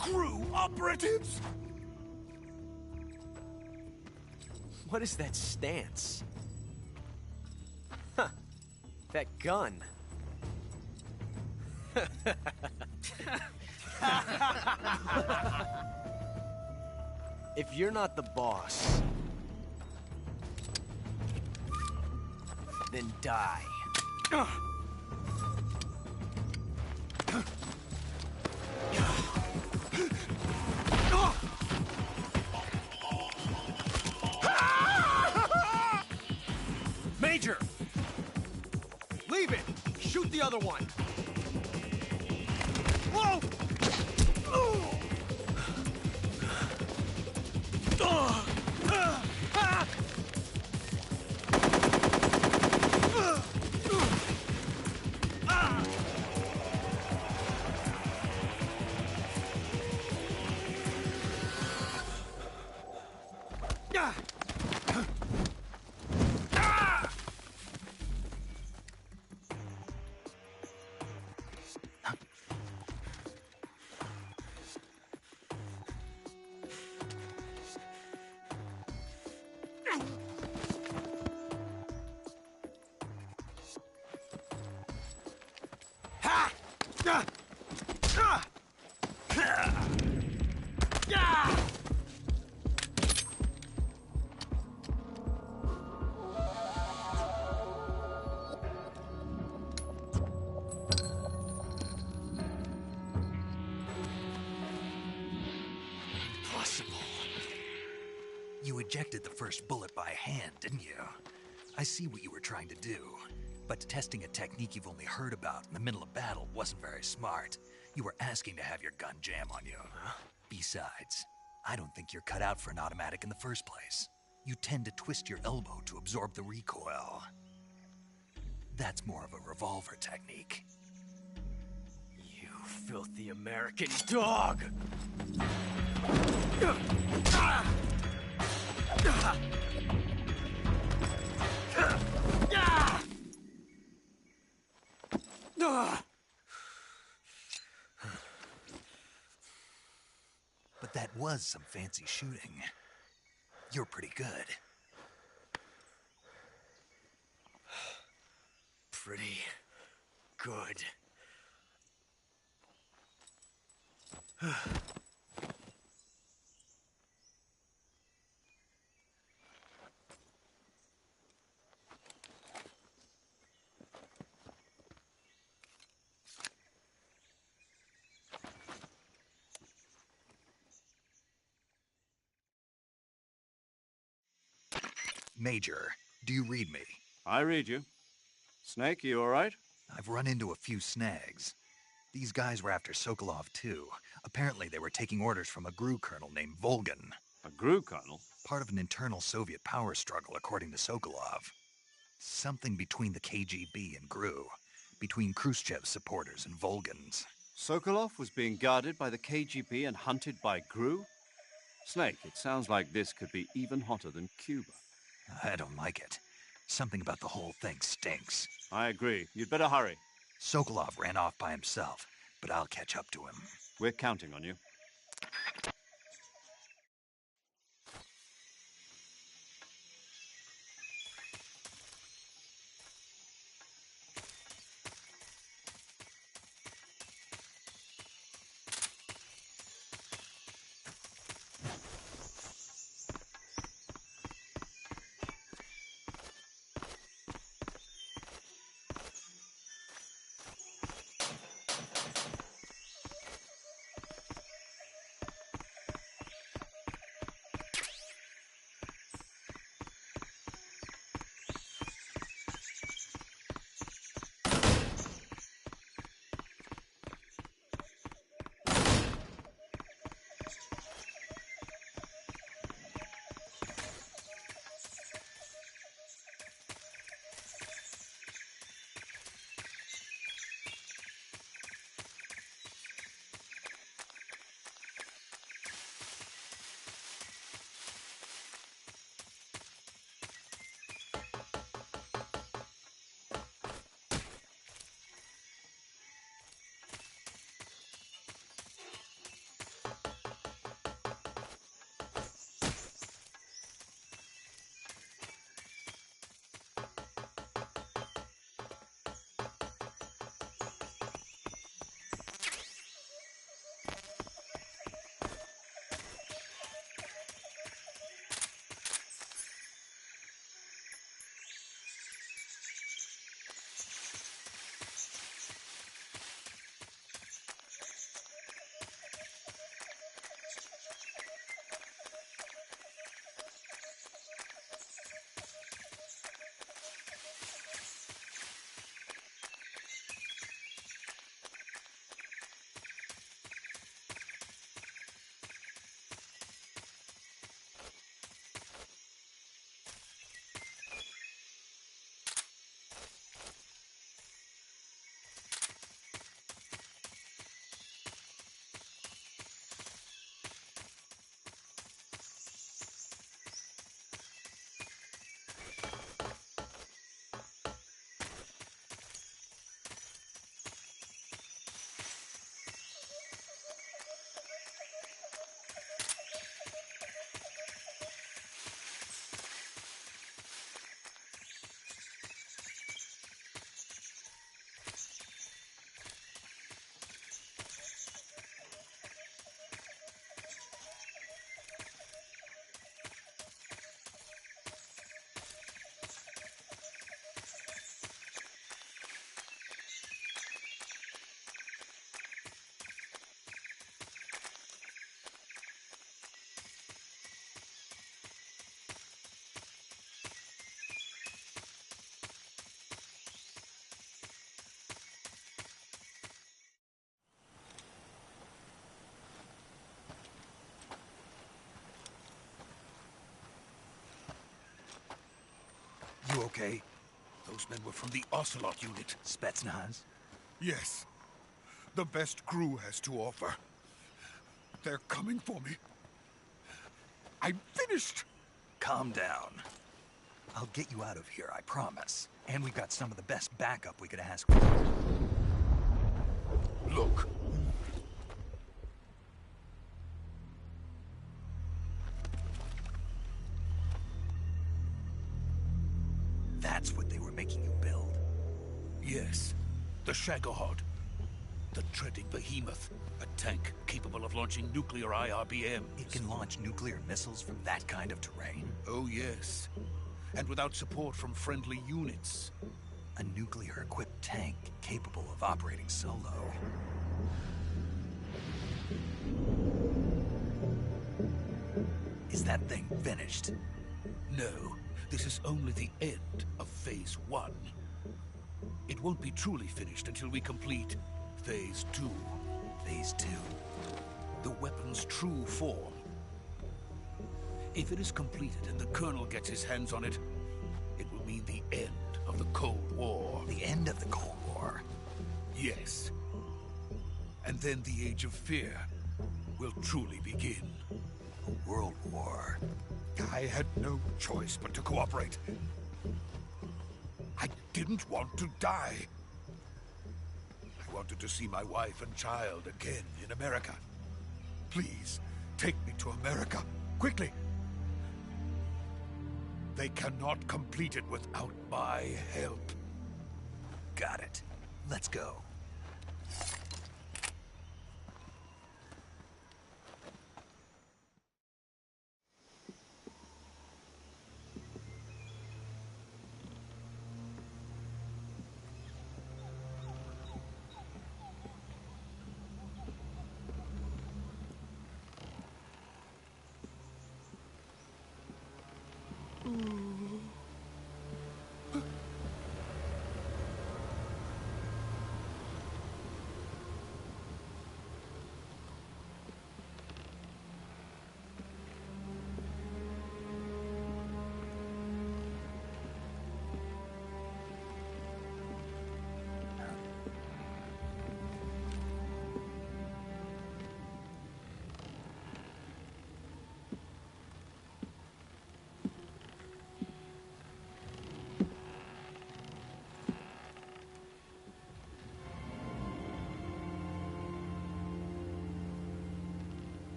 Gru operatives? What is that stance? Huh. That gun. If you're not the boss, then die. Major! Leave it! Shoot the other one! Whoa! ejected the first bullet by hand, didn't you? I see what you were trying to do, but testing a technique you've only heard about in the middle of battle wasn't very smart. You were asking to have your gun jam on you. Besides, I don't think you're cut out for an automatic in the first place. You tend to twist your elbow to absorb the recoil. That's more of a revolver technique. You filthy American dog! But that was some fancy shooting. You're pretty good. Pretty good. Major, do you read me? I read you. Snake, you all right? I've run into a few snags. These guys were after Sokolov, too. Apparently they were taking orders from a GRU colonel named Volgan. A GRU colonel? Part of an internal Soviet power struggle, according to Sokolov. Something between the KGB and GRU. Between Khrushchev's supporters and Volgan's. Sokolov was being guarded by the KGB and hunted by GRU? Snake, it sounds like this could be even hotter than Cuba. I don't like it. Something about the whole thing stinks. I agree. You'd better hurry. Sokolov ran off by himself, but I'll catch up to him. We're counting on you. okay? Those men were from the Ocelot unit. Spetsnaz? Yes. The best Gru has to offer. They're coming for me. I'm finished! Calm down. I'll get you out of here, I promise. And we've got some of the best backup we could ask for. Look. That's what they were making you build? Yes. The Shagohod. The treading behemoth. A tank capable of launching nuclear IRBMs. It can launch nuclear missiles from that kind of terrain? Oh, yes. And without support from friendly units. A nuclear-equipped tank capable of operating solo. Is that thing finished? No. This is only the end of Phase 1. It won't be truly finished until we complete Phase 2. Phase 2? The weapon's true form. If it is completed and the Colonel gets his hands on it, it will mean the end of the Cold War. The end of the Cold War? Yes. And then the Age of Fear will truly begin. A world war. I had no choice but to cooperate. I didn't want to die. I wanted to see my wife and child again in America. Please, take me to America, quickly. They cannot complete it without my help. Got it. Let's go.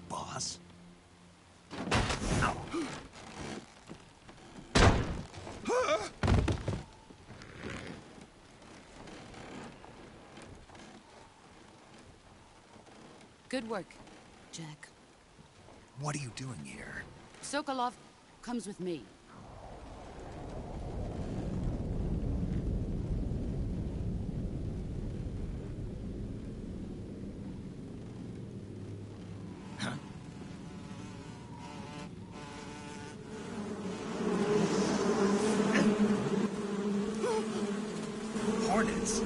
Boss? Good work, Jack. What are you doing here? Sokolov comes with me. Hornets?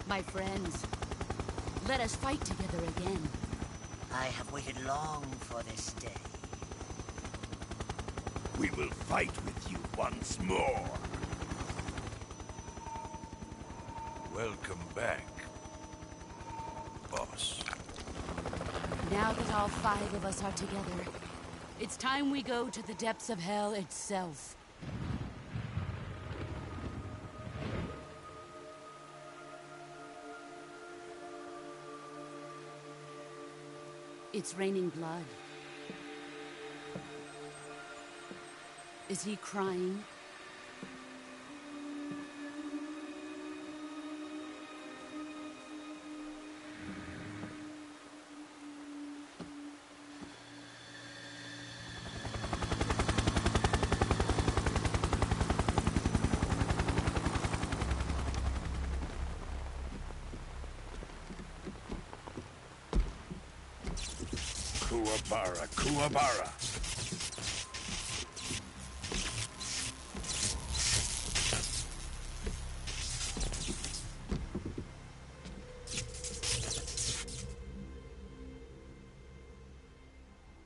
My friends, let us fight together again. I have waited long for this day. We will fight with you once more. Welcome back, boss. Now that all 5 of us are together, it's time we go to the depths of hell itself. It's raining blood. Is he crying? Kuwabara, Kuwabara.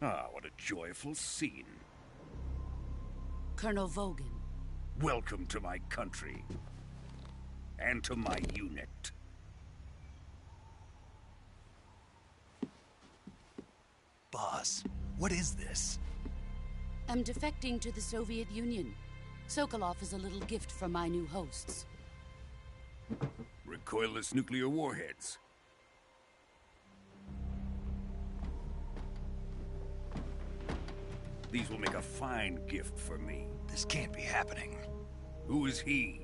Ah, what a joyful scene. Colonel Vogan. Welcome to my country. And to my unit. Boss, what is this? I'm defecting to the Soviet Union. Sokolov is a little gift from my new hosts. Recoilless nuclear warheads. These will make a fine gift for me. This can't be happening. Who is he?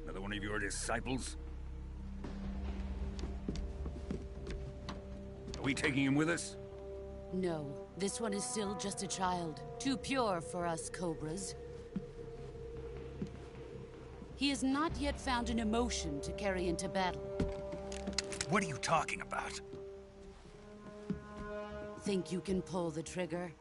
Another one of your disciples? Are we taking him with us? No, this one is still just a child. Too pure for us Cobras. He has not yet found an emotion to carry into battle. What are you talking about? Think you can pull the trigger?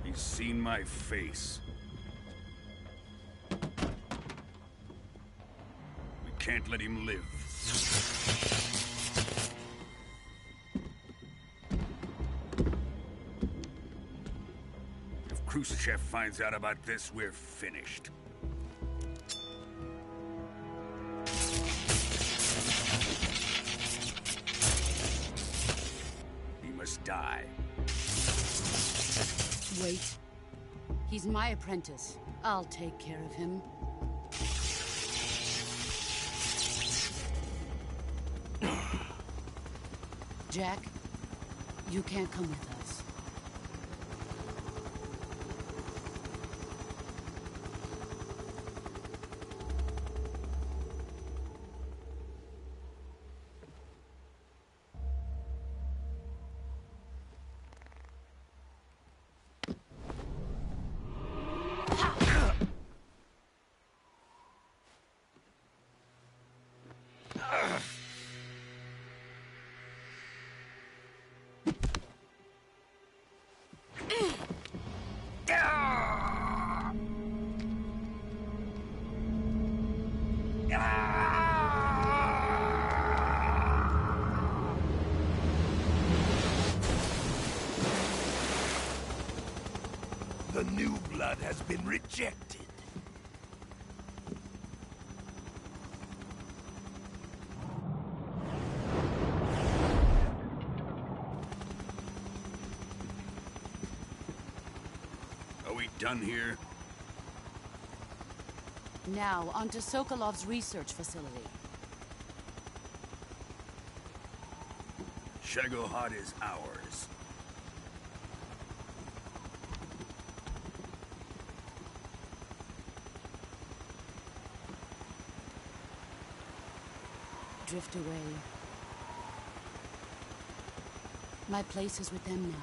He's seen my face. We can't let him live. If Khrushchev finds out about this, we're finished. He must die. Wait. He's my apprentice. I'll take care of him. Jack, you can't come with us. The new blood has been rejected. Are we done here? Now, onto Sokolov's research facility. Shagohod is ours. Drift away. My place is with them now.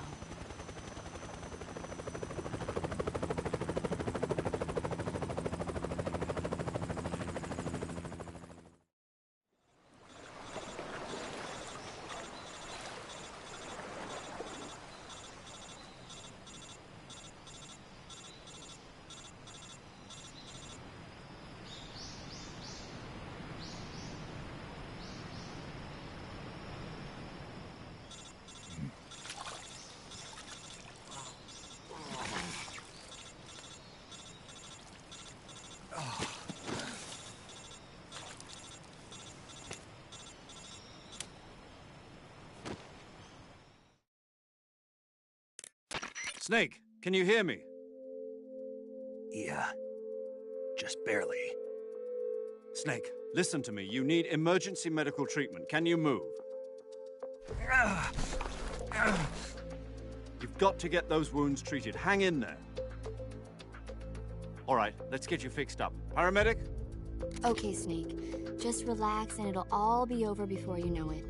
Snake, can you hear me? Yeah. Just barely. Snake, listen to me. You need emergency medical treatment. Can you move? You've got to get those wounds treated. Hang in there. All right, let's get you fixed up. Paramedic? Okay, Snake. Just relax and it'll all be over before you know it.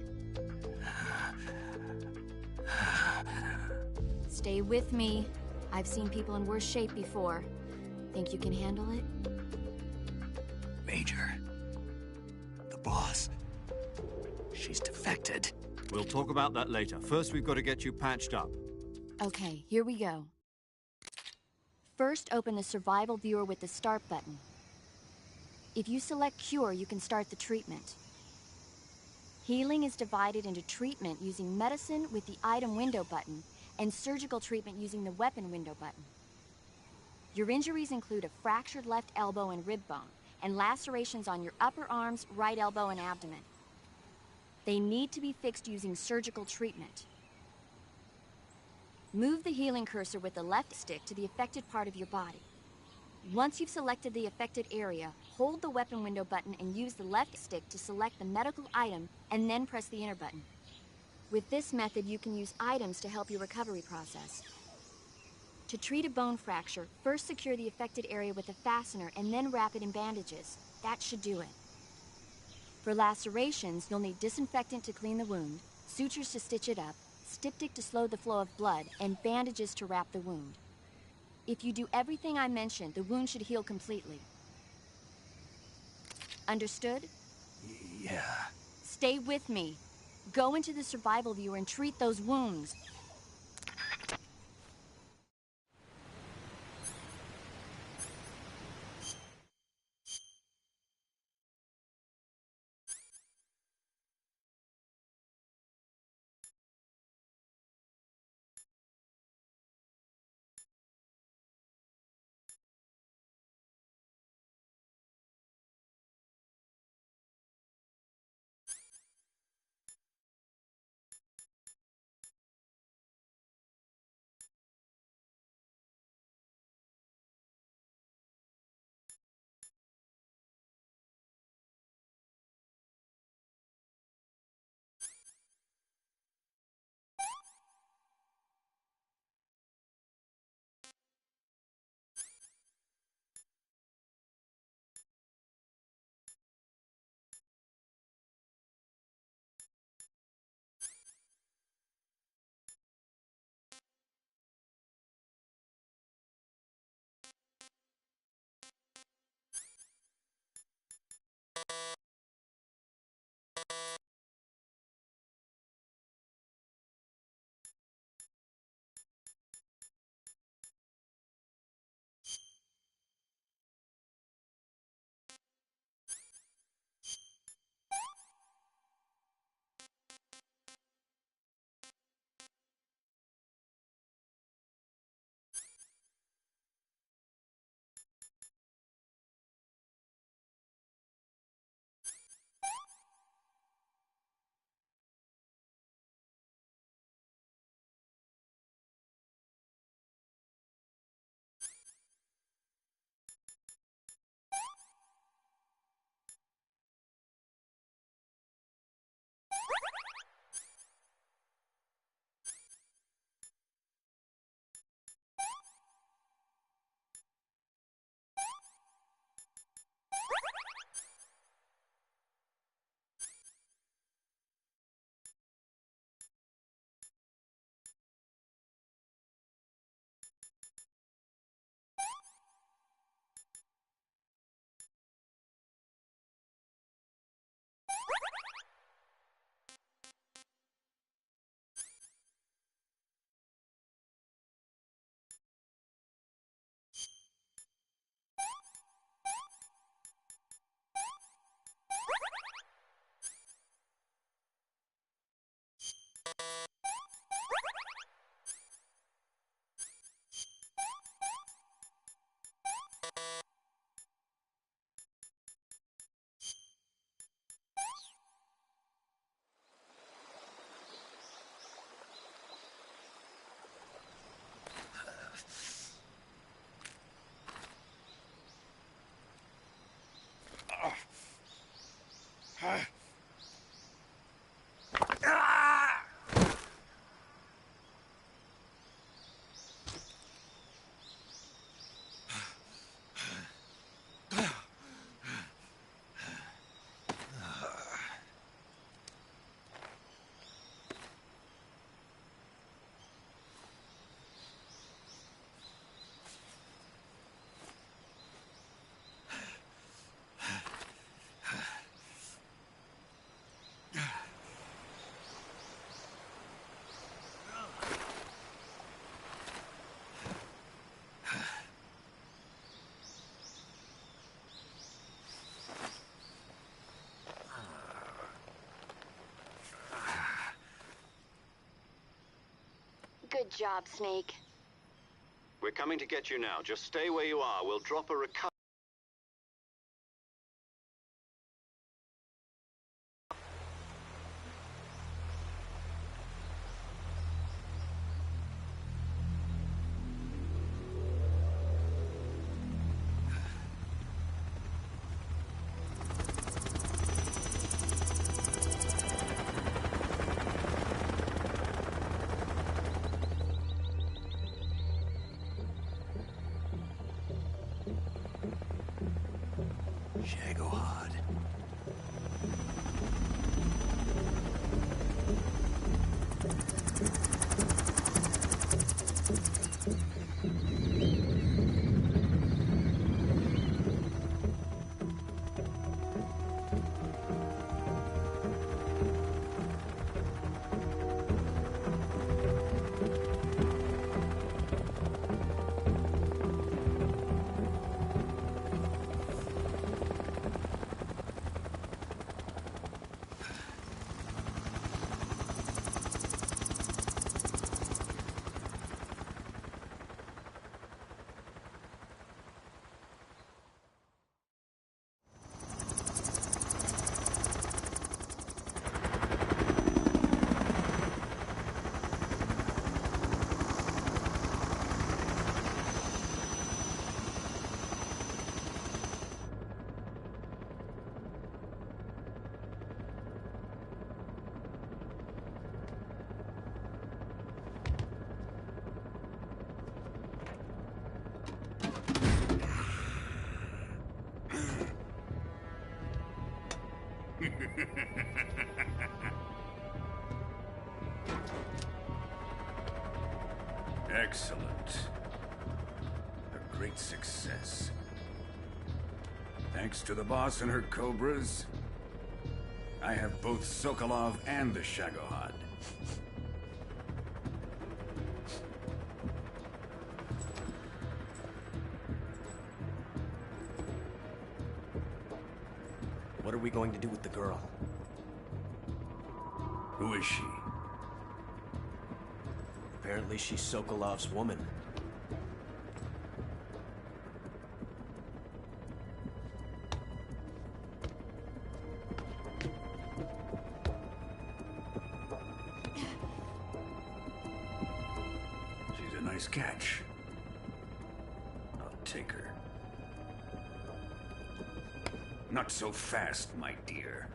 Stay with me. I've seen people in worse shape before. Think you can handle it? Major. The boss. She's defected. We'll talk about that later. First, we've got to get you patched up. Okay, here we go. First, open the survival viewer with the start button. If you select cure, you can start the treatment. Healing is divided into treatment using medicine with the item window button and surgical treatment using the weapon window button. Your injuries include a fractured left elbow and rib bone and lacerations on your upper arms, right elbow, and abdomen. They need to be fixed using surgical treatment. Move the healing cursor with the left stick to the affected part of your body. Once you've selected the affected area, hold the weapon window button and use the left stick to select the medical item and then press the enter button. With this method, you can use items to help your recovery process. To treat a bone fracture, first secure the affected area with a fastener and then wrap it in bandages. That should do it. For lacerations, you'll need disinfectant to clean the wound, sutures to stitch it up, styptic to slow the flow of blood, and bandages to wrap the wound. If you do everything I mentioned, the wound should heal completely. Understood? Yeah. Stay with me. Go into the survival viewer and treat those wounds. Good job, Snake. We're coming to get you now. Just stay where you are. We'll drop a recovery. Shagohod. Excellent. A great success. Thanks to the boss and her cobras, I have both Sokolov and the Shagohod. What are we going to do with the girl? Who is she? Apparently she's Sokolov's woman. She's a nice catch. I'll take her. Not so fast, my dear.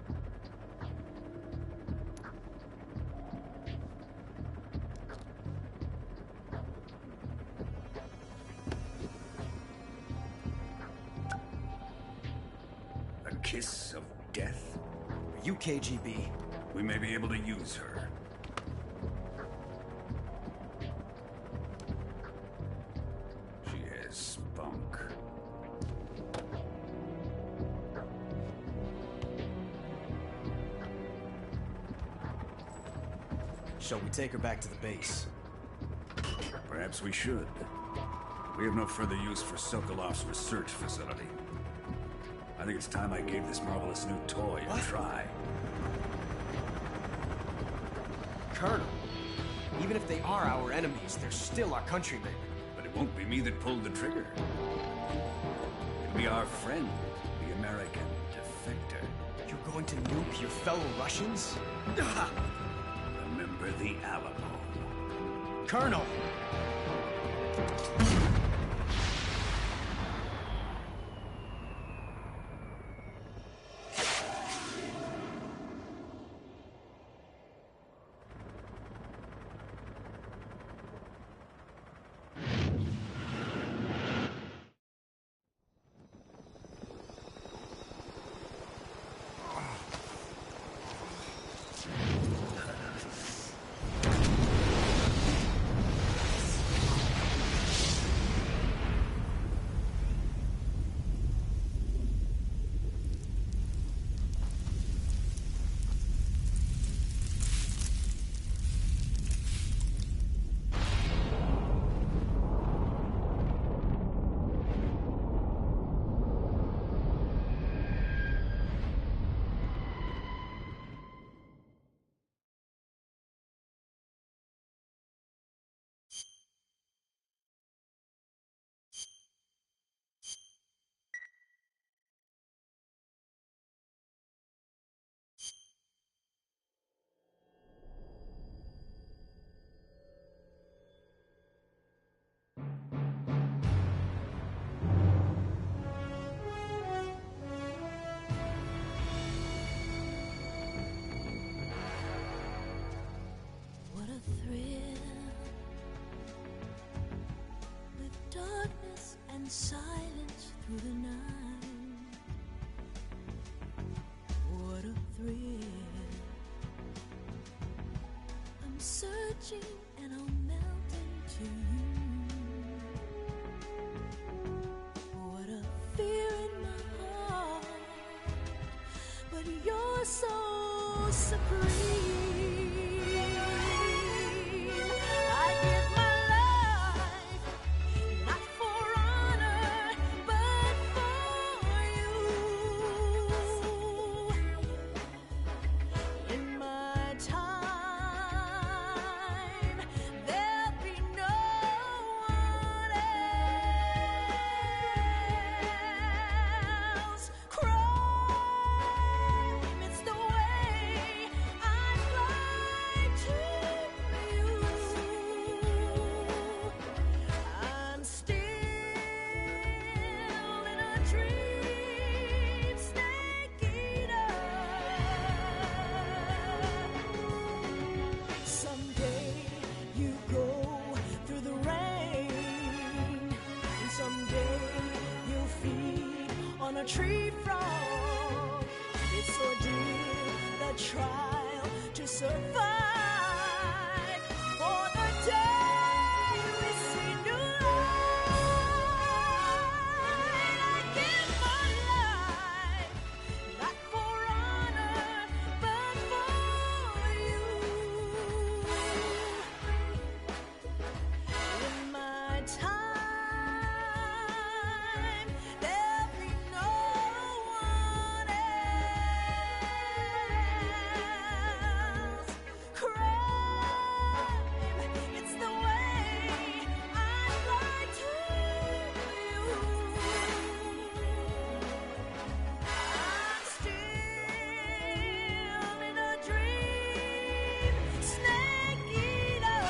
A kiss of death? Are you KGB? We may be able to use her. She has spunk. Shall we take her back to the base? Perhaps we should. We have no further use for Sokolov's research facility. I think it's time I gave this marvelous new toy a try. Colonel, even if they are our enemies, they're still our countrymen. But it won't be me that pulled the trigger. It'll be our friend, the American defector. You're going to nuke your fellow Russians? Remember the Alamo. Colonel! searching and I'll melt into you. What a fear in my heart, but you're so supreme. I give my life, not for honor, but for you. In my time, there'll be no one else. Crime, it's the way I'd like to you. I'm still in a dream, snake eater. Someday you go through the rain, and someday you'll feed on a tree frog. It's ordeal, the trial to survive, for the day we see new light. I give my life, not for honor, but for you. In my time, there'll be no one else. Crime, it's the way I'd like to you. I'm still in a dream, snake eater.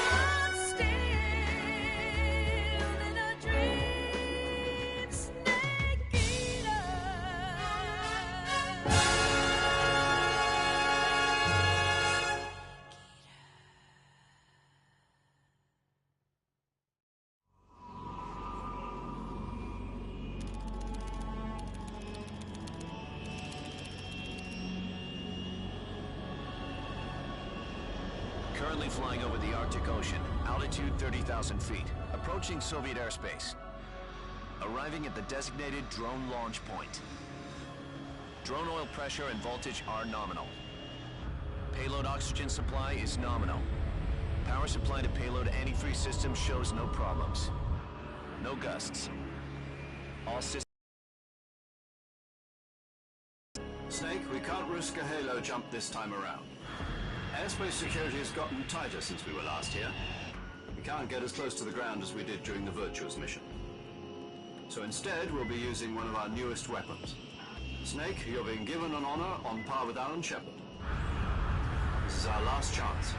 I'm still in a dream, snake eater. Currently flying over the Arctic Ocean, altitude 30,000 feet, approaching Soviet airspace. Arriving at the designated drone launch point. Drone oil pressure and voltage are nominal. Payload oxygen supply is nominal. Power supply to payload antifreeze system shows no problems. No gusts. All systems... Snake, we can't risk a halo jump this time around. Airspace security has gotten tighter since we were last here. We can't get as close to the ground as we did during the Virtuous mission. So instead, we'll be using one of our newest weapons. Snake, you're being given an honor on par with Alan Shepard. This is our last chance.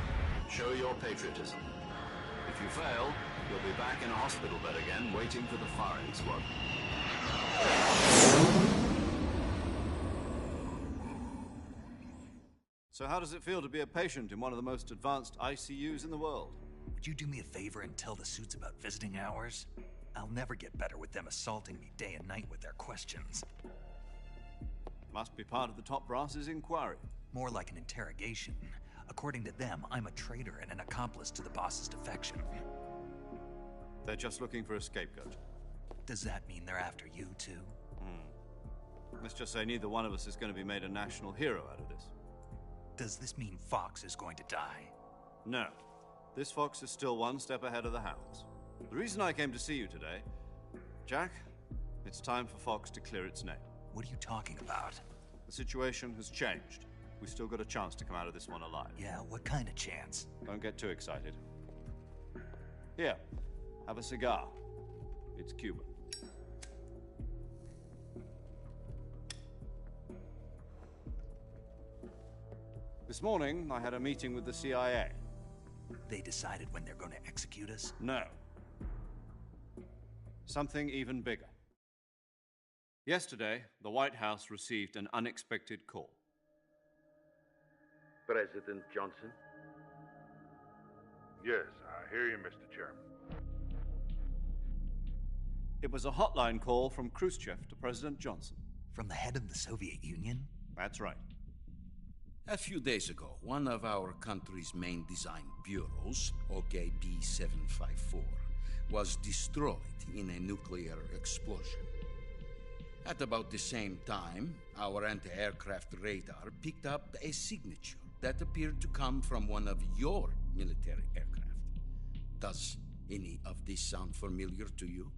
Show your patriotism. If you fail, you'll be back in a hospital bed again, waiting for the firing squad. So how does it feel to be a patient in one of the most advanced ICUs in the world? Would you do me a favor and tell the suits about visiting hours? I'll never get better with them assaulting me day and night with their questions. Must be part of the top brass's inquiry. More like an interrogation. According to them, I'm a traitor and an accomplice to the boss's defection. They're just looking for a scapegoat. Does that mean they're after you, too? Let's just say neither one of us is going to be made a national hero out of this. Does this mean Fox is going to die? No. This fox is still one step ahead of the hounds. The reason I came to see you today, Jack, it's time for Fox to clear its name. What are you talking about? The situation has changed. We've still got a chance to come out of this one alive. Yeah, what kind of chance? Don't get too excited. Here, have a cigar. It's Cuban. This morning, I had a meeting with the CIA. They decided when they're going to execute us? No. Something even bigger. Yesterday, the White House received an unexpected call. President Johnson? Yes, I hear you, Mr. Chairman. It was a hotline call from Khrushchev to President Johnson. From the head of the Soviet Union? That's right. A few days ago, one of our country's main design bureaus, OKB 754, was destroyed in a nuclear explosion. At about the same time, our anti-aircraft radar picked up a signature that appeared to come from one of your military aircraft. Does any of this sound familiar to you?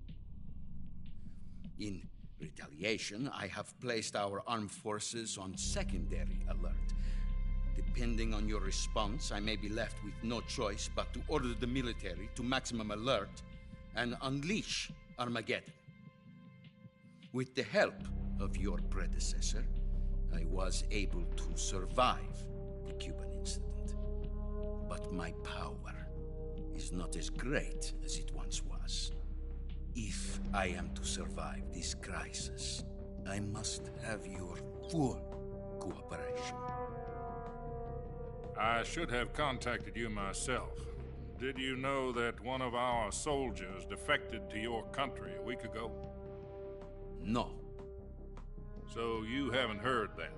In retaliation, I have placed our armed forces on secondary alert. Depending on your response, I may be left with no choice but to order the military to maximum alert and unleash Armageddon. With the help of your predecessor, I was able to survive the Cuban incident. But my power is not as great as it once was. If I am to survive this crisis, I must have your full cooperation. I should have contacted you myself. Did you know that one of our soldiers defected to your country a week ago? No. So you haven't heard then?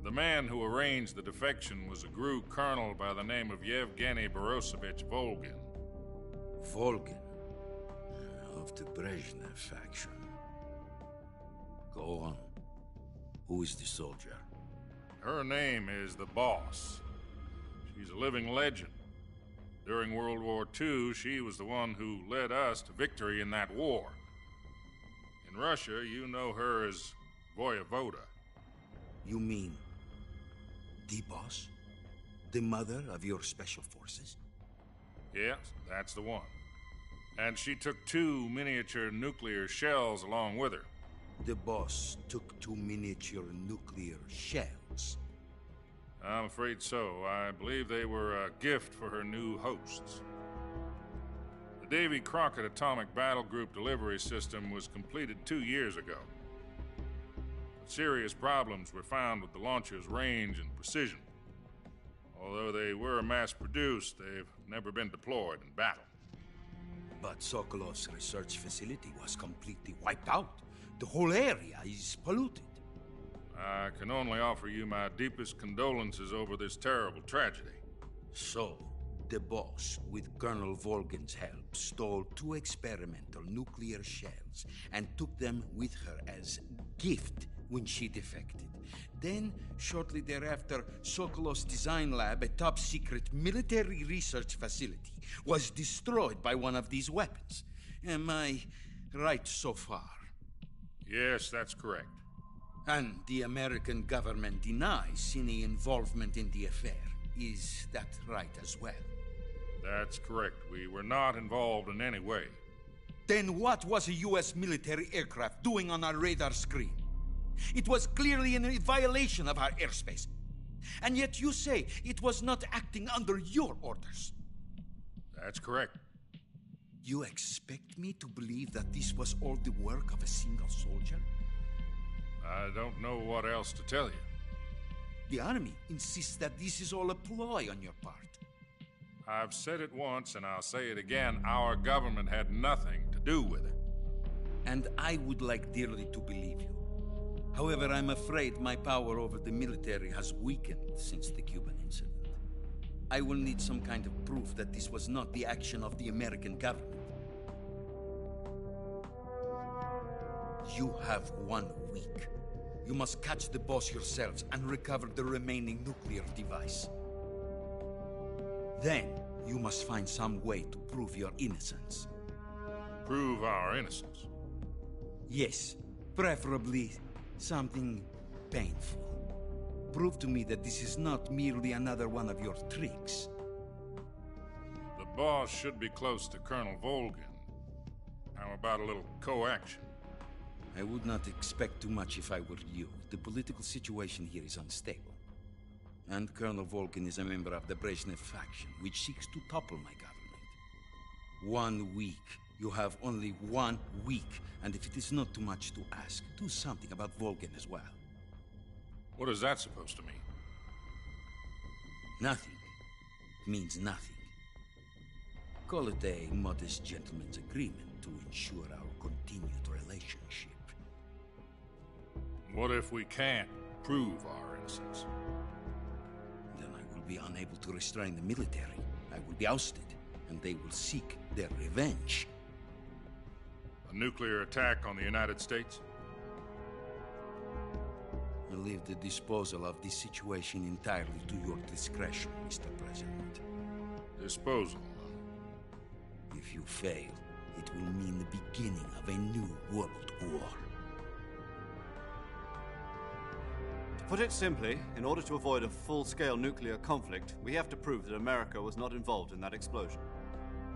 The man who arranged the defection was a GRU colonel by the name of Yevgeny Borosovich Volgin. Volgin? Of the Brezhnev faction. Go on. Who is the soldier? Her name is the Boss. She's a living legend. During World War II, she was the one who led us to victory in that war. In Russia, you know her as Voyevoda. You mean the Boss? The mother of your special forces? Yes, that's the one. And she took 2 miniature nuclear shells along with her. The Boss took 2 miniature nuclear shells? I'm afraid so. I believe they were a gift for her new hosts. The Davy Crockett Atomic Battle Group delivery system was completed 2 years ago. But serious problems were found with the launcher's range and precision. Although they were mass-produced, they've never been deployed in battle. But Sokolov's research facility was completely wiped out. The whole area is polluted. I can only offer you my deepest condolences over this terrible tragedy. So, the Boss, with Colonel Volgin's help, stole 2 experimental nuclear shells and took them with her as gift when she defected. Then, shortly thereafter, Sokolov's design lab, a top-secret military research facility, was destroyed by one of these weapons. Am I right so far? Yes, that's correct. And the American government denies any involvement in the affair. Is that right as well? That's correct. We were not involved in any way. Then what was a U.S. military aircraft doing on our radar screen? It was clearly in violation of our airspace. And yet you say it was not acting under your orders. That's correct. You expect me to believe that this was all the work of a single soldier? I don't know what else to tell you. The Army insists that this is all a ploy on your part. I've said it once and I'll say it again. Our government had nothing to do with it. And I would like dearly to believe you. However, I'm afraid my power over the military has weakened since the Cuban incident. I will need some kind of proof that this was not the action of the American government. You have 1 week. You must catch the Boss yourselves and recover the remaining nuclear device. Then, you must find some way to prove your innocence. Prove our innocence? Yes, preferably something painful. Prove to me that this is not merely another one of your tricks. The Boss should be close to Colonel Volgin. How about a little co-action? I would not expect too much if I were you. The political situation here is unstable. And Colonel Volgin is a member of the Brezhnev faction, which seeks to topple my government. 1 week. You have only 1 week. And if it is not too much to ask, do something about Volgin as well. What is that supposed to mean? Nothing. It means nothing. Call it a modest gentleman's agreement to ensure our continued relationship. What if we can't prove our innocence? Then I will be unable to restrain the military. I will be ousted, and they will seek their revenge. A nuclear attack on the United States? I leave the disposal of this situation entirely to your discretion, Mr. President. Disposal, huh? If you fail, it will mean the beginning of a new world war. To put it simply, in order to avoid a full-scale nuclear conflict, we have to prove that America was not involved in that explosion.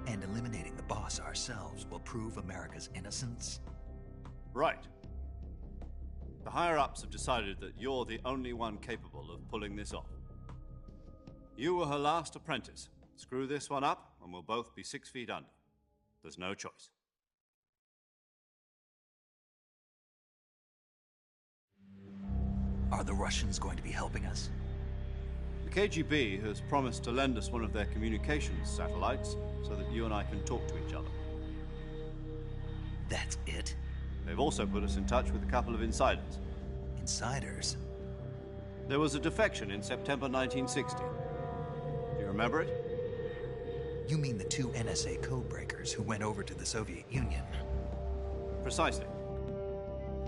And eliminating the boss ourselves will prove America's innocence? Right. The higher-ups have decided that you're the only one capable of pulling this off. You were her last apprentice. Screw this one up, and we'll both be 6 feet under. There's no choice. Are the Russians going to be helping us? The KGB has promised to lend us one of their communications satellites so that you and I can talk to each other. That's it? They've also put us in touch with a couple of insiders. Insiders? There was a defection in September 1960. Do you remember it? You mean the 2 NSA codebreakers who went over to the Soviet Union? Precisely.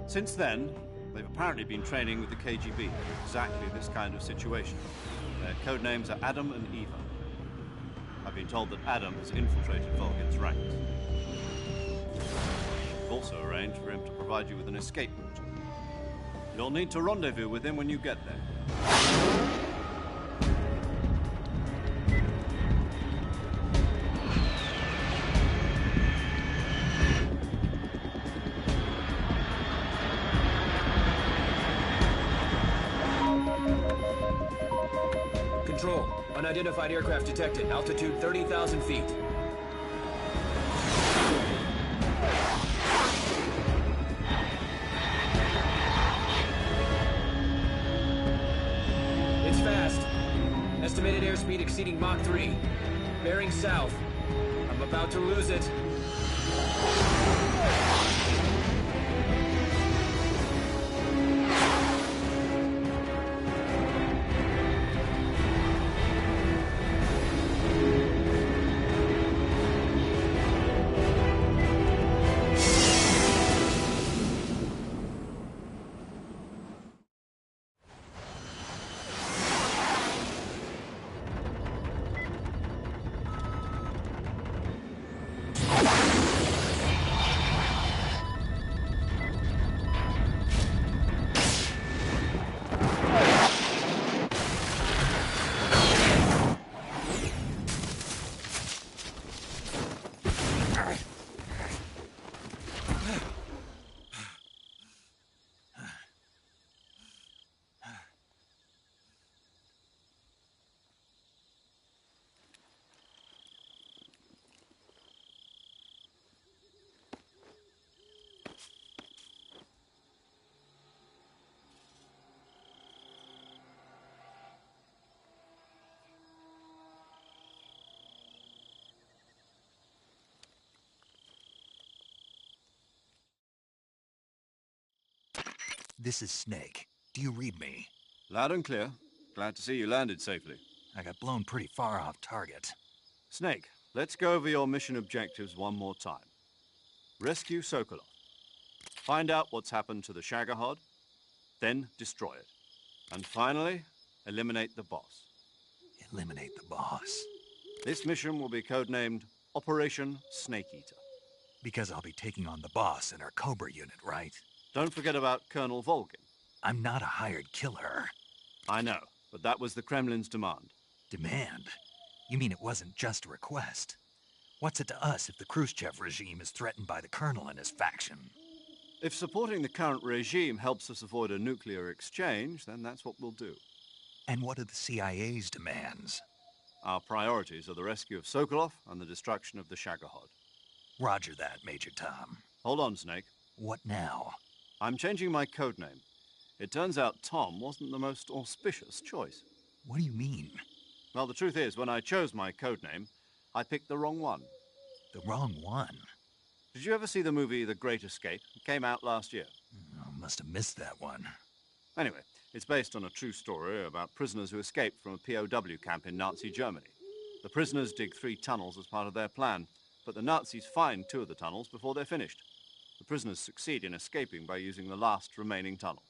Since then, they've apparently been training with the KGB for exactly this kind of situation. Their code names are Adam and Eva. I've been told that Adam has infiltrated Volgin's ranks. We've also arranged for him to provide you with an escape route. You'll need to rendezvous with him when you get there. Control. Unidentified aircraft detected. Altitude 30,000 feet. It's fast. Estimated airspeed exceeding Mach 3. Bearing south. I'm about to lose it. This is Snake. Do you read me? Loud and clear. Glad to see you landed safely. I got blown pretty far off target. Snake, let's go over your mission objectives one more time. Rescue Sokolov. Find out what's happened to the Shagohod, then destroy it. And finally, eliminate the boss. Eliminate the boss? This mission will be codenamed Operation Snake Eater. Because I'll be taking on the boss in our Cobra unit, right? Don't forget about Colonel Volgin. I'm not a hired killer. I know, but that was the Kremlin's demand. Demand? You mean it wasn't just a request? What's it to us if the Khrushchev regime is threatened by the Colonel and his faction? If supporting the current regime helps us avoid a nuclear exchange, then that's what we'll do. And what are the CIA's demands? Our priorities are the rescue of Sokolov and the destruction of the Shagohod. Roger that, Major Tom. Hold on, Snake. What now? I'm changing my codename. It turns out Tom wasn't the most auspicious choice. What do you mean? Well, the truth is, when I chose my codename, I picked the wrong one. The wrong one? Did you ever see the movie The Great Escape? It came out last year. Oh, must have missed that one. Anyway, it's based on a true story about prisoners who escaped from a POW camp in Nazi Germany. The prisoners dig 3 tunnels as part of their plan, but the Nazis find 2 of the tunnels before they're finished. The prisoners succeed in escaping by using the last remaining tunnel.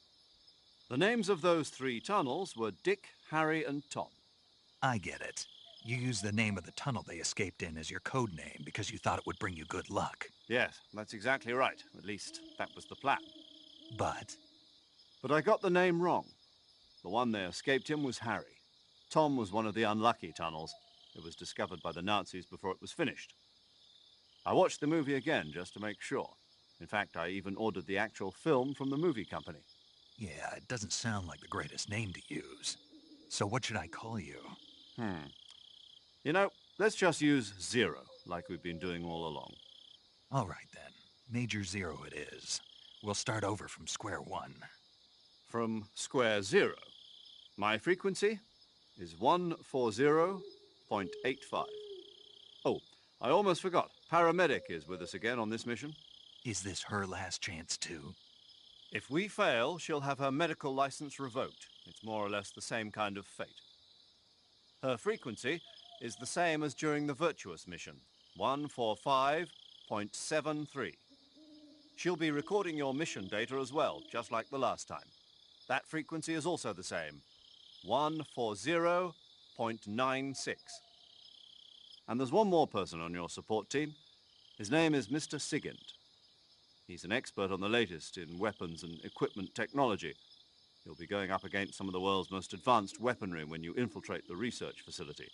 The names of those 3 tunnels were Dick, Harry, and Tom. I get it. You used the name of the tunnel they escaped in as your code name because you thought it would bring you good luck. Yes, that's exactly right. At least, that was the plan. But I got the name wrong. The one they escaped in was Harry. Tom was one of the unlucky tunnels. It was discovered by the Nazis before it was finished. I watched the movie again just to make sure. In fact, I even ordered the actual film from the movie company. yeah, it doesn't sound like the greatest name to use. So what should I call you? You know, let's just use Zero, like we've been doing all along. All right, then. Major Zero it is. We'll start over from square one. From square 0. My frequency is 140.85. Oh, I almost forgot. Paramedic is with us again on this mission. Is this her last chance, too? If we fail, she'll have her medical license revoked. It's more or less the same kind of fate. Her frequency is the same as during the Virtuous mission, 145.73. She'll be recording your mission data as well, just like the last time. That frequency is also the same, 140.96. And there's one more person on your support team. His name is Mr. Sigint. He's an expert on the latest in weapons and equipment technology. You'll be going up against some of the world's most advanced weaponry when you infiltrate the research facility.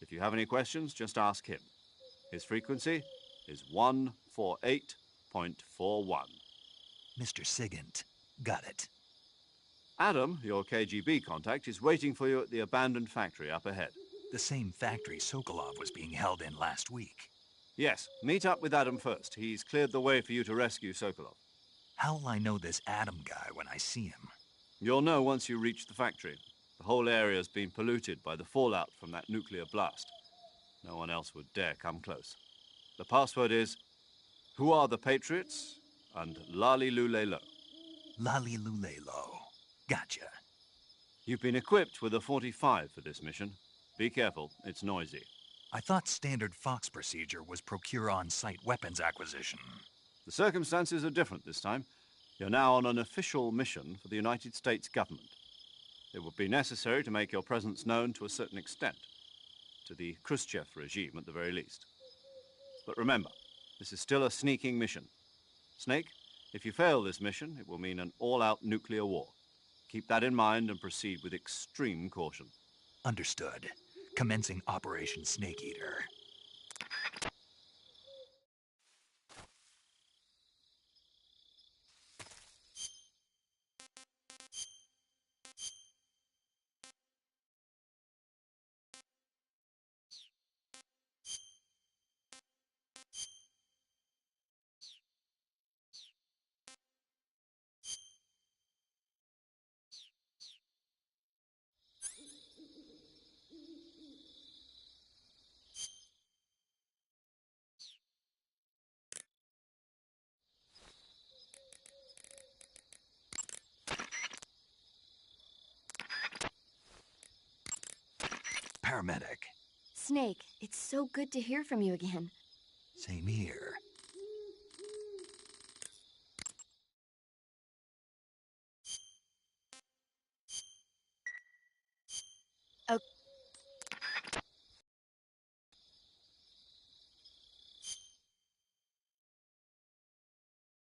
If you have any questions, just ask him. His frequency is 148.41. Mr. Sigint. Got it. Adam, your KGB contact, is waiting for you at the abandoned factory up ahead. The same factory Sokolov was being held in last week. Yes, meet up with Adam first. He's cleared the way for you to rescue Sokolov. How will I know this Adam guy when I see him? You'll know once you reach the factory. The whole area's been polluted by the fallout from that nuclear blast. No one else would dare come close. The password is, "Who are the Patriots?" and "Lali Lule Lo." Lali Lule Lo. Gotcha. You've been equipped with a 45 for this mission. Be careful, it's noisy. I thought standard Fox procedure was procure on-site weapons acquisition. The circumstances are different this time. You're now on an official mission for the United States government. It would be necessary to make your presence known to a certain extent, to the Khrushchev regime at the very least. But remember, this is still a sneaking mission. Snake, if you fail this mission, it will mean an all-out nuclear war. Keep that in mind and proceed with extreme caution. Understood. Commencing Operation Snake Eater. Paramedic. Snake, it's so good to hear from you again. Same here.